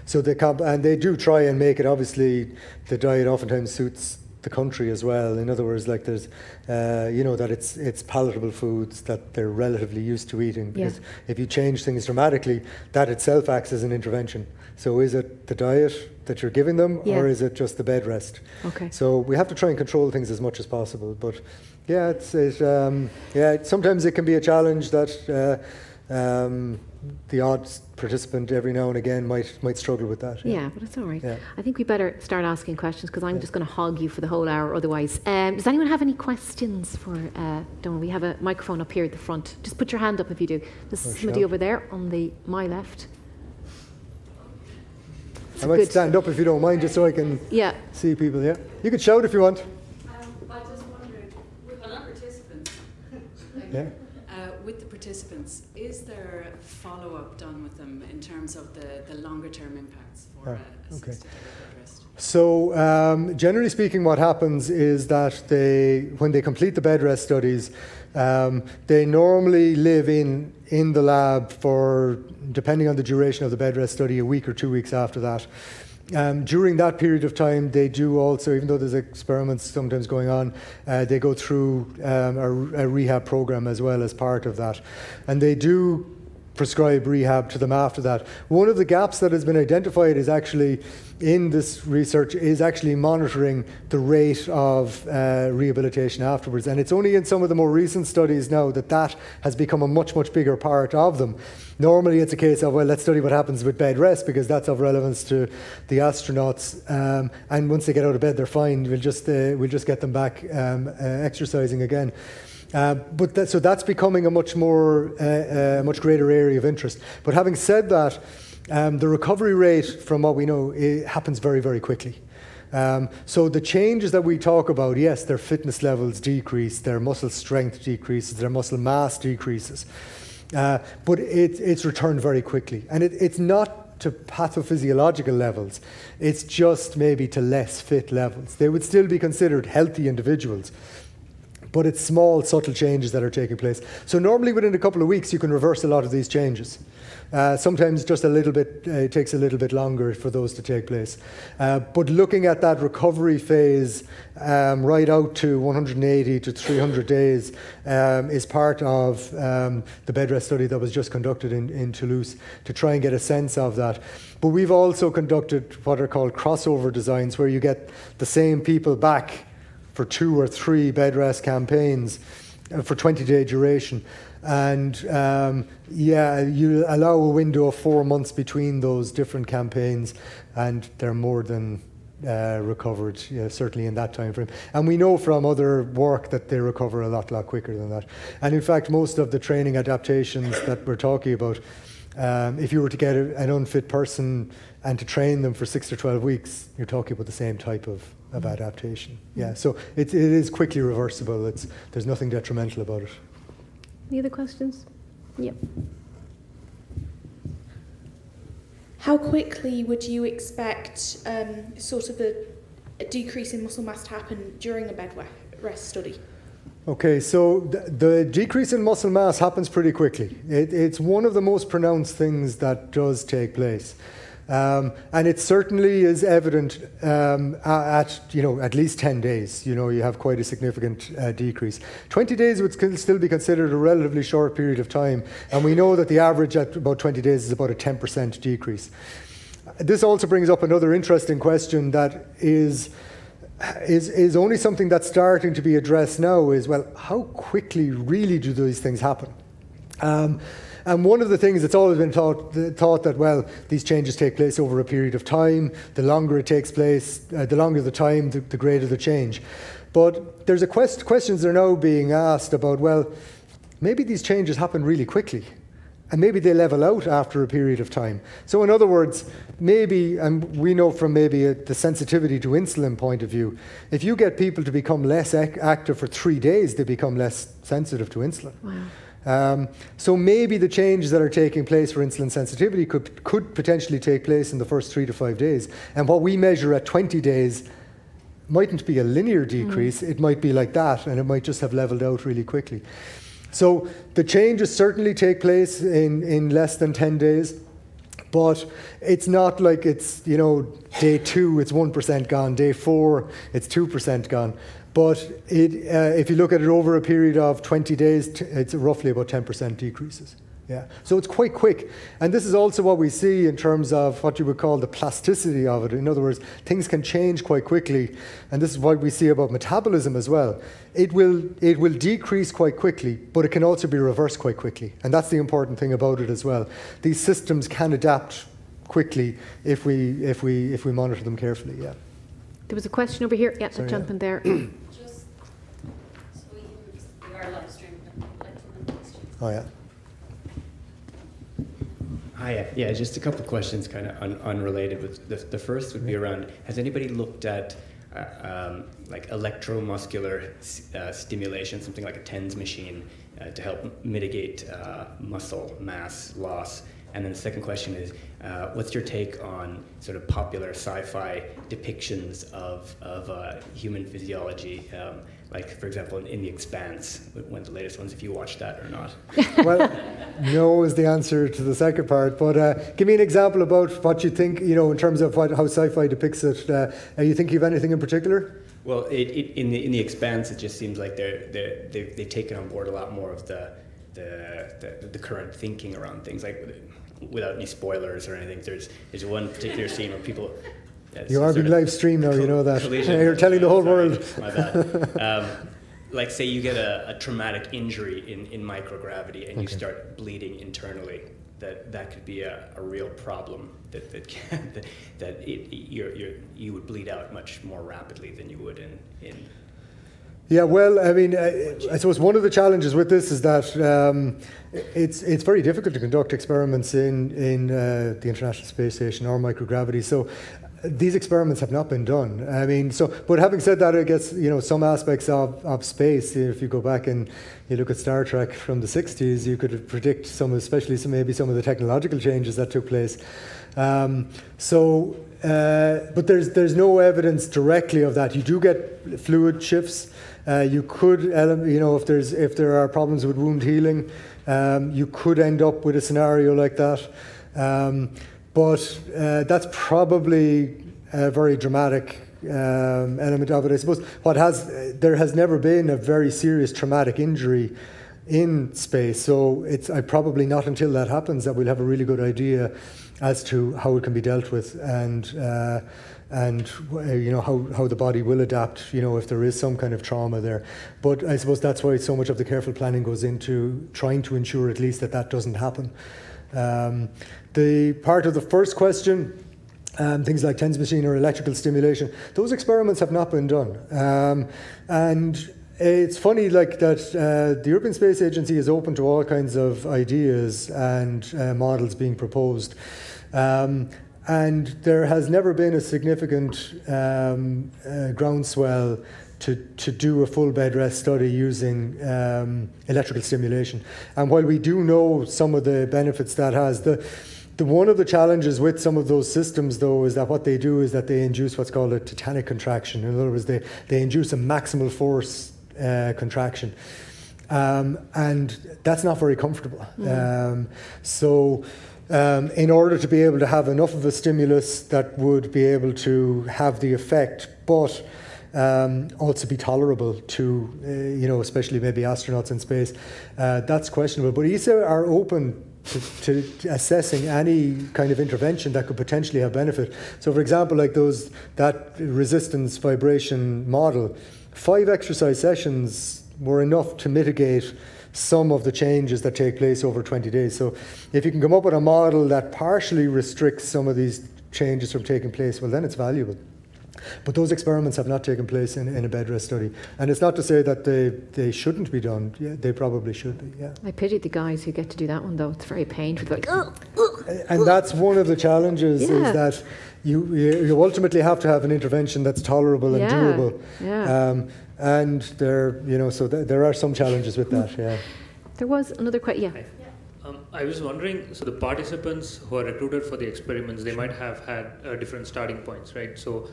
So they do try and make it, obviously, the diet oftentimes suits the country as well. In other words, like there's, that it's palatable foods that they're relatively used to eating. Because if you change things dramatically, that itself acts as an intervention. So is it the diet that you're giving them, or is it just the bed rest? So we have to try and control things as much as possible. But sometimes it can be a challenge that the odd participant every now and again might struggle with that. But it's all right. I think we better start asking questions, because I'm just going to hog you for the whole hour otherwise. Does anyone have any questions for Donal? We have a microphone up here at the front. Just put your hand up if you do. There's somebody over there on my left. I might stand up if you don't mind, just so I can see people. You can shout if you want. I just wondered, with the participants, with the participants, is there follow-up done with them in terms of the longer-term impacts for assisted Bedrest? So generally speaking, what happens is that when they complete the Bedrest studies, they normally live in the lab for, depending on the duration of the Bedrest study, a week or 2 weeks after that. During that period of time, they do also, even though there's experiments sometimes going on, they go through a rehab program as well as part of that. And they do prescribe rehab to them after that. One of the gaps that has been identified is actually in this research is actually monitoring the rate of rehabilitation afterwards. And it's only in some of the more recent studies now that has become a much, much bigger part of them. Normally it's a case of, well, let's study what happens with bed rest, because that's of relevance to the astronauts. And once they get out of bed, they're fine. We'll just get them back exercising again. So that's becoming a much greater area of interest. But having said that, the recovery rate, from what we know, it happens very, very quickly. So the changes that we talk about, yes, their fitness levels decrease, their muscle strength decreases, their muscle mass decreases, but it's returned very quickly. And it's not to pathophysiological levels, it's just maybe to less fit levels. They would still be considered healthy individuals, but it's small, subtle changes that are taking place. So normally within a couple of weeks, you can reverse a lot of these changes. Sometimes just a little bit, it takes a little bit longer for those to take place. But looking at that recovery phase right out to 180 to 300 days is part of the Bedrest study that was just conducted in Toulouse to try and get a sense of that. But we've also conducted what are called crossover designs, where you get the same people back for 2 or 3 Bedrest campaigns for 20-day duration. And you allow a window of 4 months between those different campaigns, and they're more than recovered, certainly in that time frame. And we know from other work that they recover a lot quicker than that. And in fact, most of the training adaptations that we're talking about, if you were to get an unfit person and to train them for 6 to 12 weeks, you're talking about the same type of adaptation. So it is quickly reversible. There's nothing detrimental about it. Any other questions? Yep. How quickly would you expect sort of a decrease in muscle mass to happen during a bed rest study? Okay, so the decrease in muscle mass happens pretty quickly. It's one of the most pronounced things that does take place. And it certainly is evident at least 10 days. You have quite a significant decrease. 20 days would still be considered a relatively short period of time, and we know that the average at about 20 days is about a 10% decrease. This also brings up another interesting question that is only something that's starting to be addressed now, is, well, how quickly really do these things happen? And one of the things that's always been thought that, well, these changes take place over a period of time. The longer it takes place, the longer the time, the greater the change. But there's questions are now being asked about, well, maybe these changes happen really quickly, and maybe they level out after a period of time. So in other words, maybe, and we know from maybe the sensitivity to insulin point of view, if you get people to become less active for 3 days, they become less sensitive to insulin. Wow. So maybe the changes that are taking place for insulin sensitivity could potentially take place in the first 3 to 5 days. And what we measure at 20 days mightn't be a linear decrease, it might be like that, and it might just have leveled out really quickly. So the changes certainly take place in less than 10 days, but it's not like it's, day 2, it's 1% gone, day 4, it's 2% gone. But if you look at it over a period of 20 days, it's roughly about 10% decreases. Yeah, so it's quite quick. And this is also what we see in terms of what you would call the plasticity of it. In other words, things can change quite quickly. And this is what we see about metabolism as well. It will decrease quite quickly, but it can also be reversed quite quickly. And that's the important thing about it as well. These systems can adapt quickly if we monitor them carefully, yeah. There was a question over here. Yeah, Sorry, jump in there. Just so we are live streaming. Oh, yeah. Hi, yeah, just a couple of questions kind of unrelated. The first would be around, has anybody looked at like electromuscular stimulation, something like a TENS machine to help mitigate muscle mass loss? And then the second question is, what's your take on sort of popular sci-fi depictions of human physiology? Like, for example, in The Expanse, one of the latest ones, if you watched that or not. Well, no is the answer to the second part, but give me an example about what you think, in terms of how sci-fi depicts it. You think you have anything in particular? Well, in the Expanse, it just seems like they've taken on board a lot more of the current thinking around things, like without any spoilers or anything. There's one particular scene where people... You are being live streamed now, you know that. You're telling the whole world. My bad. Like, say you get a traumatic injury in microgravity and you start bleeding internally. That could be a real problem. You would bleed out much more rapidly than you would in. Yeah, well, I mean, I suppose one of the challenges with this is that it's very difficult to conduct experiments in the International Space Station or microgravity. So these experiments have not been done. I mean, but having said that, I guess, some aspects of space, if you go back and you look at Star Trek from the 60s, you could predict maybe some of the technological changes that took place. But there's no evidence directly of that. You do get fluid shifts. You could, if there are problems with wound healing, you could end up with a scenario like that. But that's probably a very dramatic element of it. I suppose there has never been a very serious traumatic injury in space, so it's probably not until that happens that we'll have a really good idea as to how it can be dealt with and how the body will adapt, if there is some kind of trauma there. But I suppose that's why so much of the careful planning goes into trying to ensure at least that doesn't happen. The part of the first question, things like TENS machine or electrical stimulation, those experiments have not been done. And it's funny, like, that the European Space Agency is open to all kinds of ideas and models being proposed. And there has never been a significant groundswell to do a full Bedrest study using electrical stimulation. And while we do know some of the benefits that has, one of the challenges with some of those systems, though, is that what they do is that they induce what's called a tetanic contraction. In other words, they induce a maximal force contraction. And that's not very comfortable. In order to be able to have enough of a stimulus that would be able to have the effect, but also be tolerable to, especially maybe astronauts in space, that's questionable. But ESA are open to assessing any kind of intervention that could potentially have benefit. So, for example, like that resistance vibration model, 5 exercise sessions were enough to mitigate some of the changes that take place over 20 days. So if you can come up with a model that partially restricts some of these changes from taking place, well, then it's valuable. But those experiments have not taken place in a Bedrest study. And it's not to say that they shouldn't be done. Yeah, they probably should be, yeah. I pity the guys who get to do that one, though. It's very painful. Like, and that's one of the challenges, is that you ultimately have to have an intervention that's tolerable and doable. Yeah. And there are some challenges with that, yeah. There was another question, yeah. I was wondering, so the participants who are recruited for the experiments, they might have had different starting points, right? So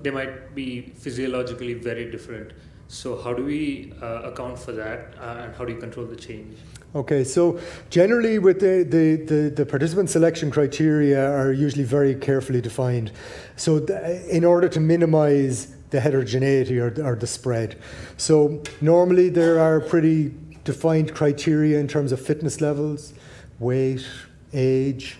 they might be physiologically very different. So how do we account for that, and how do you control the change? Okay, so generally with the participant selection criteria are usually very carefully defined. So in order to minimize the heterogeneity or the spread. So normally there are pretty defined criteria in terms of fitness levels, weight, age,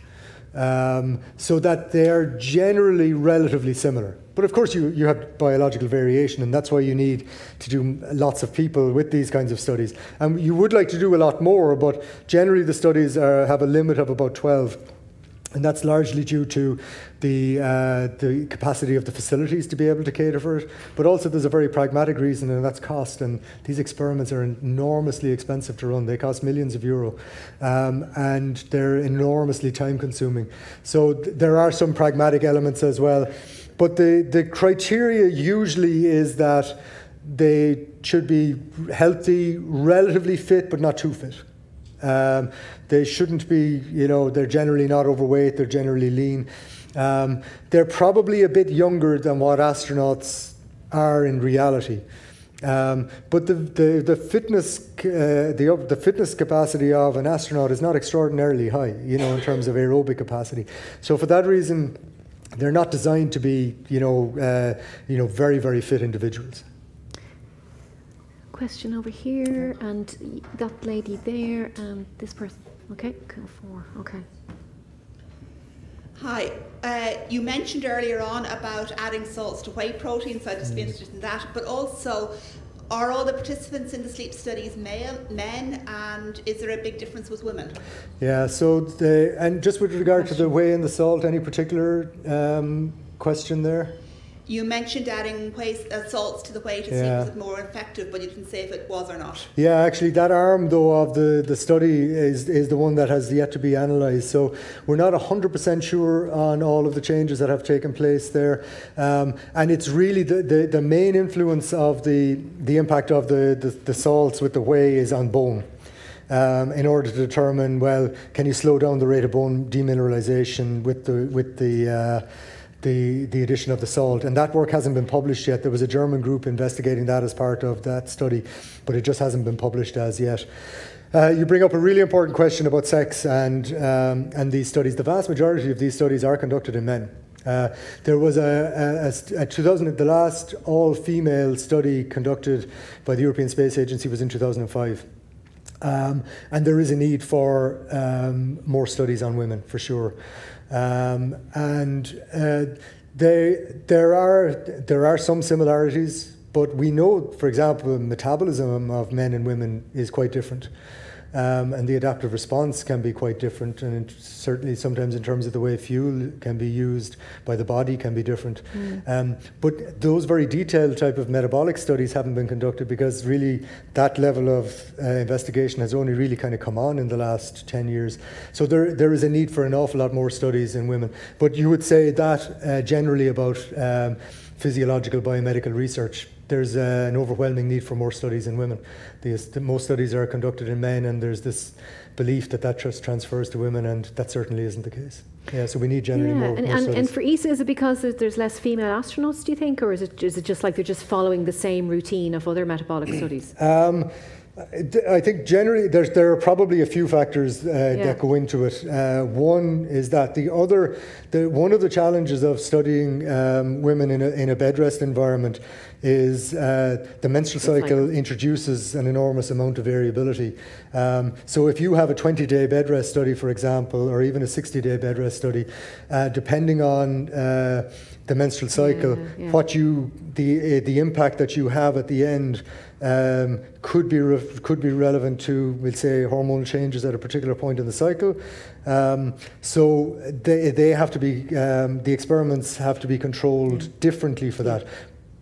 so that they are generally relatively similar. But of course you have biological variation, and that's why you need to do lots of people with these kinds of studies. And you would like to do a lot more, but generally the studies have a limit of about 12. And that's largely due to the capacity of the facilities to be able to cater for it. But also there's a very pragmatic reason, and that's cost. And these experiments are enormously expensive to run. They cost millions of euro. And they're enormously time consuming. So there are some pragmatic elements as well. But the criteria usually is that they should be healthy, relatively fit, but not too fit. They shouldn't be, they're generally not overweight, they're generally lean. They're probably a bit younger than what astronauts are in reality. But the fitness capacity of an astronaut is not extraordinarily high, in terms of aerobic capacity. So for that reason, they're not designed to be, very, very fit individuals. Question over here, and that lady there, and this person. Okay, cool, 4. Okay. Hi. You mentioned earlier on about adding salts to whey protein, so I'd just be interested in that. But also, are all the participants in the sleep studies men, and is there a big difference with women? Yeah, so, and just with regard to the whey and the salt, any particular question there? You mentioned adding salts to the whey to see if it was more effective, but you didn't say if it was or not. Yeah, actually that arm though of the study is the one that has yet to be analysed. So we're not 100% sure on all of the changes that have taken place there. And it's really the main influence of the impact of the salts with the whey is on bone. In order to determine, well, can you slow down the rate of bone demineralization with the addition of the salt, and that work hasn't been published yet. There was a German group investigating that as part of that study, but it just hasn't been published as yet. You bring up a really important question about sex and these studies. The vast majority of these studies are conducted in men. There was the last all-female study conducted by the European Space Agency was in 2005. And there is a need for more studies on women, for sure. There are some similarities, but we know, for example, metabolism of men and women is quite different. And the adaptive response can be quite different, and certainly sometimes in terms of the way fuel can be used by the body can be different. But those very detailed type of metabolic studies haven't been conducted because really that level of investigation has only really kind of come on in the last 10 years. So there is a need for an awful lot more studies in women. But you would say that generally about physiological biomedical research. There's an overwhelming need for more studies in women. Most studies are conducted in men, and there's this belief that just transfers to women, and that certainly isn't the case. Yeah, so we need generally more studies. And for ESA, is it because there's less female astronauts, do you think, or is it just like they're just following the same routine of other metabolic studies? I think generally there are probably a few factors that go into it. One is that one of the challenges of studying women in a bed rest environment is the menstrual cycle introduces an enormous amount of variability. So if you have a 20-day bed rest study, for example, or even a 60-day bed rest study, depending on the menstrual cycle, the impact that you have at the end could be relevant to, we'll say, hormonal changes at a particular point in the cycle. So they have to be, the experiments have to be controlled differently for that.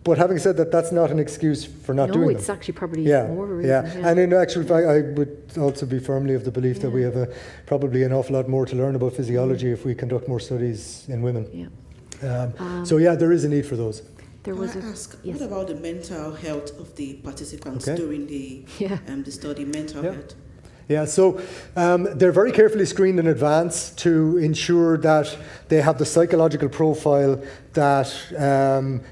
But having said that, that's not an excuse for not doing them. No, it's actually probably more of a reason. Yeah, and in actual fact, I would also be firmly of the belief that we have probably an awful lot more to learn about physiology if we conduct more studies in women. So yeah, there is a need for those. Can I ask, what about the mental health of the participants during the study, mental health? Yeah, so they're very carefully screened in advance to ensure that they have the psychological profile that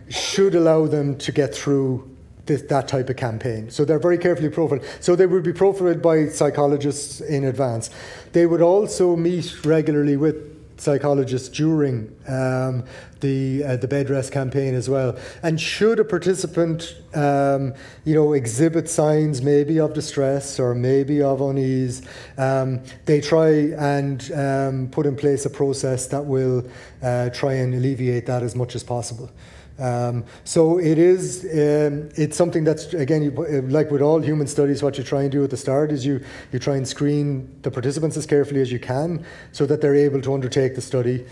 should allow them to get through that type of campaign. So they're very carefully profiled. So they would be profiled by psychologists in advance. They would also meet regularly with psychologists during the bed rest campaign as well. And should a participant, exhibit signs maybe of distress or maybe of unease, they try and put in place a process that will try and alleviate that as much as possible. So it is, it's something that's, again, like with all human studies, what you try and do at the start is you try and screen the participants as carefully as you can so that they're able to undertake the study.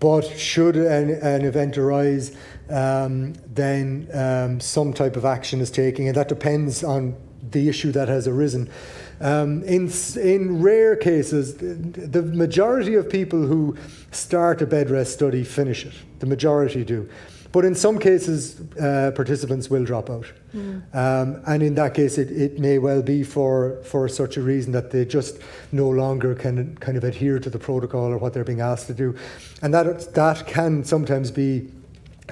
But should an event arise, then some type of action is taken, and that depends on the issue that has arisen. In rare cases, the majority of people who start a bed rest study finish it. The majority do. But in some cases, participants will drop out. And in that case, it may well be for such a reason that they just no longer can kind of adhere to the protocol or what they're being asked to do. And that can sometimes be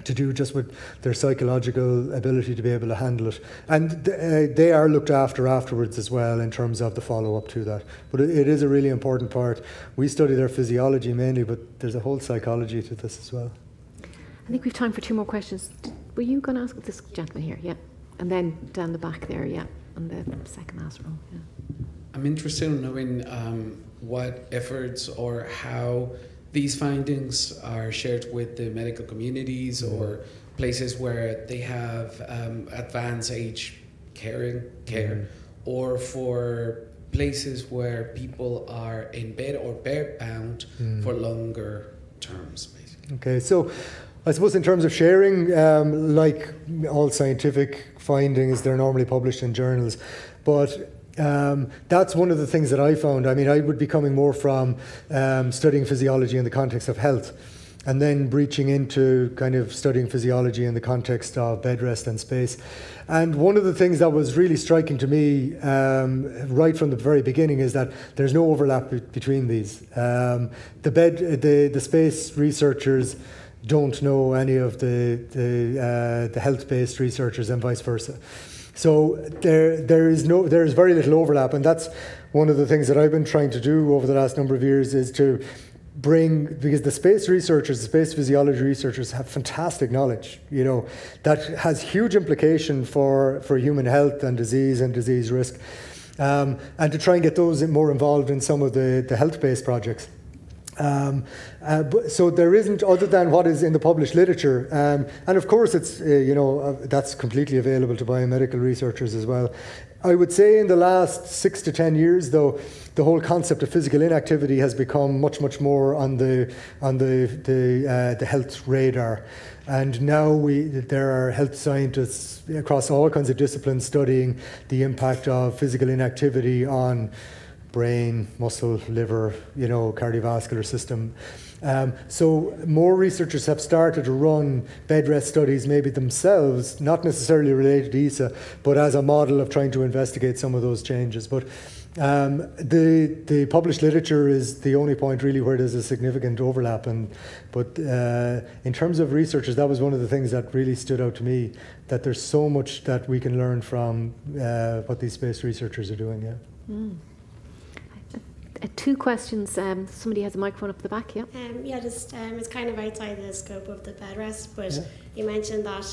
to do just with their psychological ability to be able to handle it. And they are looked after afterwards as well in terms of the follow-up to that. But it is a really important part. We study their physiology mainly, but there's a whole psychology to this as well. I think we've time for 2 more questions. Were you going to ask this gentleman here? Yeah. And then down the back there, on the second last row. Yeah. I'm interested in knowing what efforts or how these findings are shared with the medical communities or places where they have advanced age care, or for places where people are in bed or bed-bound for longer terms, basically. Okay, so I suppose in terms of sharing, like all scientific findings, they're normally published in journals. But that's one of the things that I found. I mean, I would be coming more from studying physiology in the context of health, and then breaching into kind of studying physiology in the context of bed rest and space. And one of the things that was really striking to me right from the very beginning is that there's no overlap between these. The space researchers don't know any of the health-based researchers, and vice versa. So there's very little overlap, and that's one of the things that I've been trying to do over the last number of years is to bring, because the space researchers, the space physiology researchers have fantastic knowledge, that has huge implication for human health and disease risk, and to try and get those more involved in some of the health-based projects. So there isn't, other than what is in the published literature, and of course it's that's completely available to biomedical researchers as well. I would say in the last 6 to 10 years, though, the whole concept of physical inactivity has become much more on the health radar, and now there are health scientists across all kinds of disciplines studying the impact of physical inactivity on brain, muscle, liver, cardiovascular system. So more researchers have started to run bed rest studies maybe themselves, not necessarily related to ESA, but as a model of trying to investigate some of those changes. But the published literature is the only point really where there's a significant overlap. But in terms of researchers, that was one of the things that really stood out to me, that there's so much that we can learn from what these space researchers are doing. Two questions. Somebody has a microphone up the back, it's kind of outside the scope of the bed rest, but you mentioned that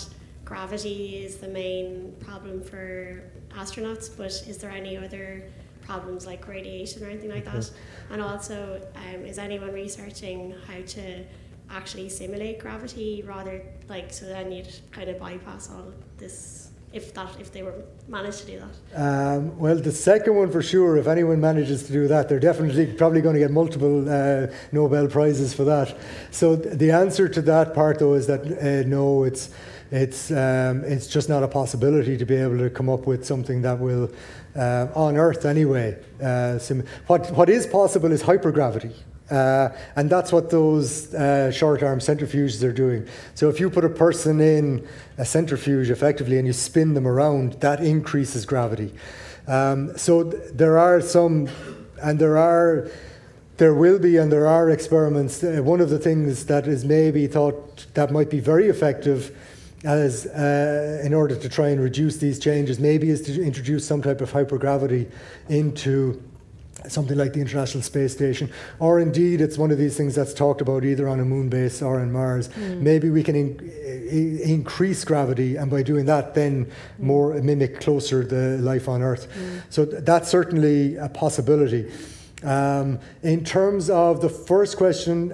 gravity is the main problem for astronauts, but is there any other problems like radiation or anything like that? And also, is anyone researching how to actually simulate gravity rather, like, so then you'd kind of bypass all of this, if they were managed to do that? Well, the second one for sure, if anyone manages to do that, they're definitely probably going to get multiple Nobel Prizes for that. So the answer to that part, though, is that no, it's just not a possibility to be able to come up with something that will, on Earth anyway. What is possible is hypergravity. And that's what those short-arm centrifuges are doing. So if you put a person in a centrifuge effectively and you spin them around, that increases gravity. So there are some, and there will be, and there are experiments. One of the things that is maybe thought that might be very effective as in order to try and reduce these changes, maybe is to introduce some type of hypergravity into something like the International Space Station, or indeed it's one of these things that's talked about either on a moon base or on Mars. Maybe we can increase gravity, and by doing that then more mimic closer the life on Earth. So that's certainly a possibility. In terms of the first question,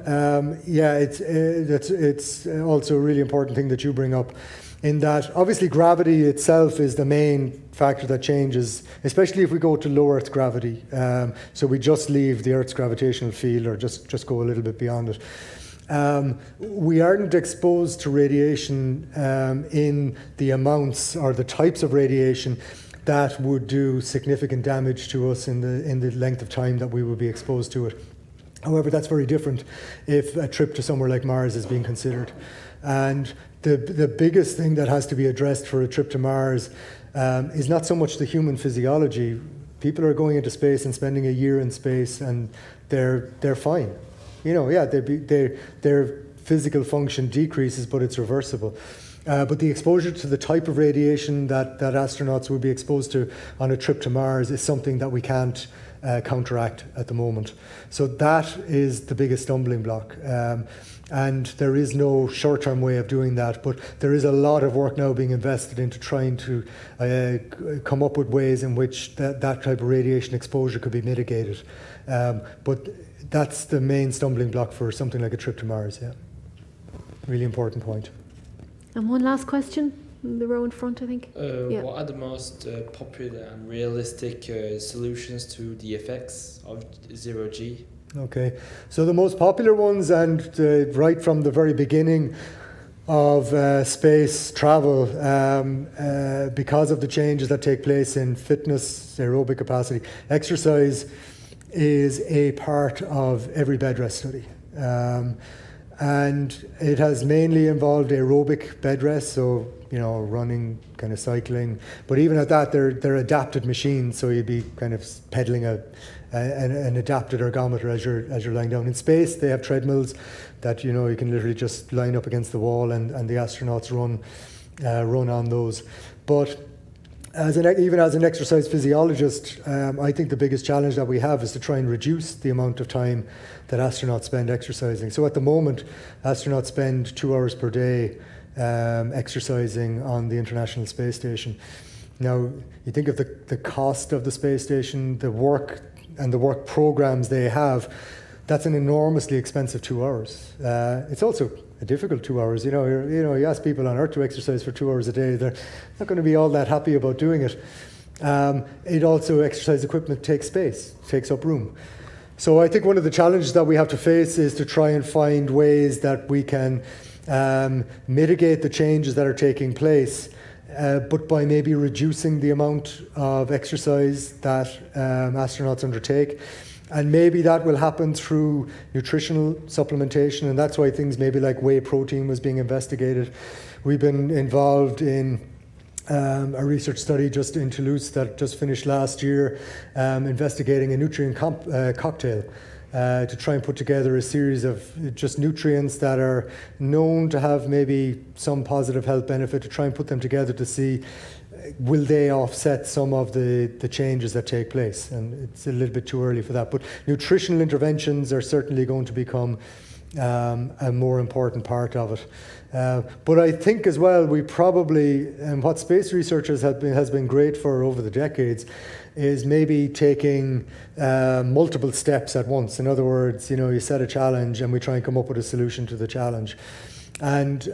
it's also a really important thing that you bring up, in that obviously gravity itself is the main factor that changes, especially if we go to low Earth gravity. So we just leave the Earth's gravitational field, or just go a little bit beyond it. We aren't exposed to radiation in the amounts or the types of radiation that would do significant damage to us in the length of time that we would be exposed to it. However, that's very different if a trip to somewhere like Mars is being considered. And the biggest thing that has to be addressed for a trip to Mars is not so much the human physiology. People are going into space and spending a year in space, and they're fine. You know, yeah, their physical function decreases, but it's reversible. But the exposure to the type of radiation that astronauts would be exposed to on a trip to Mars is something that we can't counteract at the moment. So that is the biggest stumbling block. And there is no short-term way of doing that, but there is a lot of work now being invested into trying to come up with ways in which that type of radiation exposure could be mitigated. But that's the main stumbling block for something like a trip to Mars, yeah. Really important point. And one last question, in the row in front, I think. What are the most popular and realistic solutions to the effects of zero-G? Okay, so the most popular ones, and right from the very beginning of space travel, because of the changes that take place in fitness, aerobic capacity, exercise is a part of every Bedrest study. And it has mainly involved aerobic bed rest, so running, kind of cycling. But even at that, they're adapted machines, so you'd be kind of pedaling an adapted ergometer as you're lying down. In space, they have treadmills that you can literally just line up against the wall, and the astronauts run on those. But even as an exercise physiologist, I think the biggest challenge that we have is to try and reduce the amount of time that astronauts spend exercising. So at the moment, astronauts spend 2 hours per day exercising on the International Space Station. Now, you think of the cost of the space station, the work and the work programs they have, that's an enormously expensive 2 hours. It's also a difficult 2 hours. You ask people on Earth to exercise for 2 hours a day, they're not going to be all that happy about doing it. It also, exercise equipment takes space, takes up room. So I think one of the challenges that we have to face is to try and find ways that we can mitigate the changes that are taking place, but by maybe reducing the amount of exercise that astronauts undertake. And maybe that will happen through nutritional supplementation, and that's why things maybe like whey protein was being investigated. We've been involved in a research study just in Toulouse that just finished last year, investigating a nutrient cocktail to try and put together a series of just nutrients that are known to have maybe some positive health benefit, to try and put them together to see will they offset some of the changes that take place. And it's a little bit too early for that. But nutritional interventions are certainly going to become a more important part of it. But I think as well, we probably, and what space researchers has been great for over the decades, is maybe taking multiple steps at once. In other words, you set a challenge and we try and come up with a solution to the challenge. And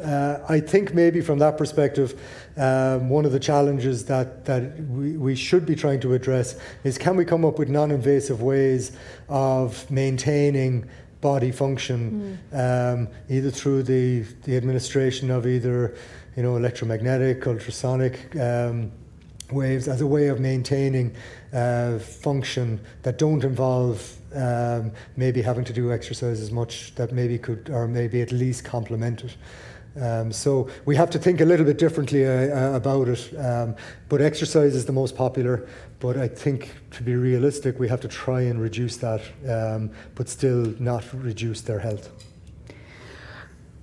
I think maybe from that perspective, one of the challenges that we should be trying to address is, can we come up with non-invasive ways of maintaining body function, either through the administration of either electromagnetic, ultrasonic waves, as a way of maintaining function that don't involve maybe having to do exercise as much, that maybe could, or maybe at least complement it. So we have to think a little bit differently about it. But exercise is the most popular. But I think, to be realistic, we have to try and reduce that, but still not reduce their health.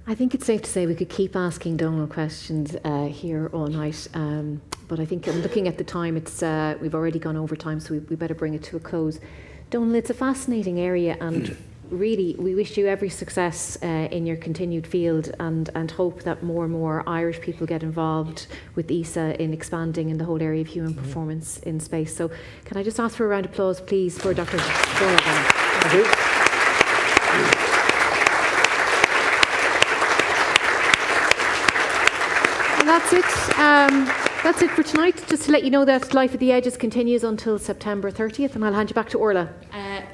I think it's safe to say we could keep asking Donal questions here all night. But I think, looking at the time, we've already gone over time, so we better bring it to a close. Donal, it's a fascinating area, and really, we wish you every success in your continued field, and hope that more and more Irish people get involved with ESA in expanding in the whole area of human performance in space. So can I just ask for a round of applause, please, for Dr. Donal O'Gorman. Thank you. And that's it. That's it for tonight. Just to let you know that Life at the Edges continues until September 30th, and I'll hand you back to Orla.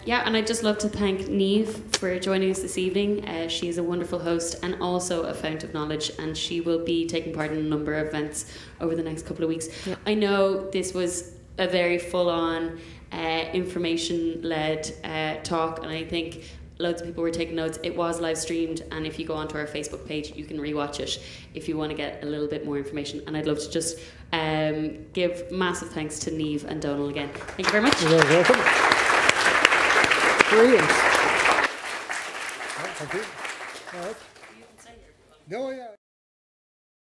Yeah, and I'd just love to thank Niamh for joining us this evening. She's a wonderful host and also a fount of knowledge, and she will be taking part in a number of events over the next couple of weeks. Yep. I know this was a very full-on, information-led talk, and I think loads of people were taking notes. It was live streamed, and if you go onto our Facebook page, you can rewatch it if you want to get a little bit more information. And I'd love to just give massive thanks to Niamh and Donal again. Thank you very much. You're very welcome. Brilliant. Thank you. All right. No, yeah.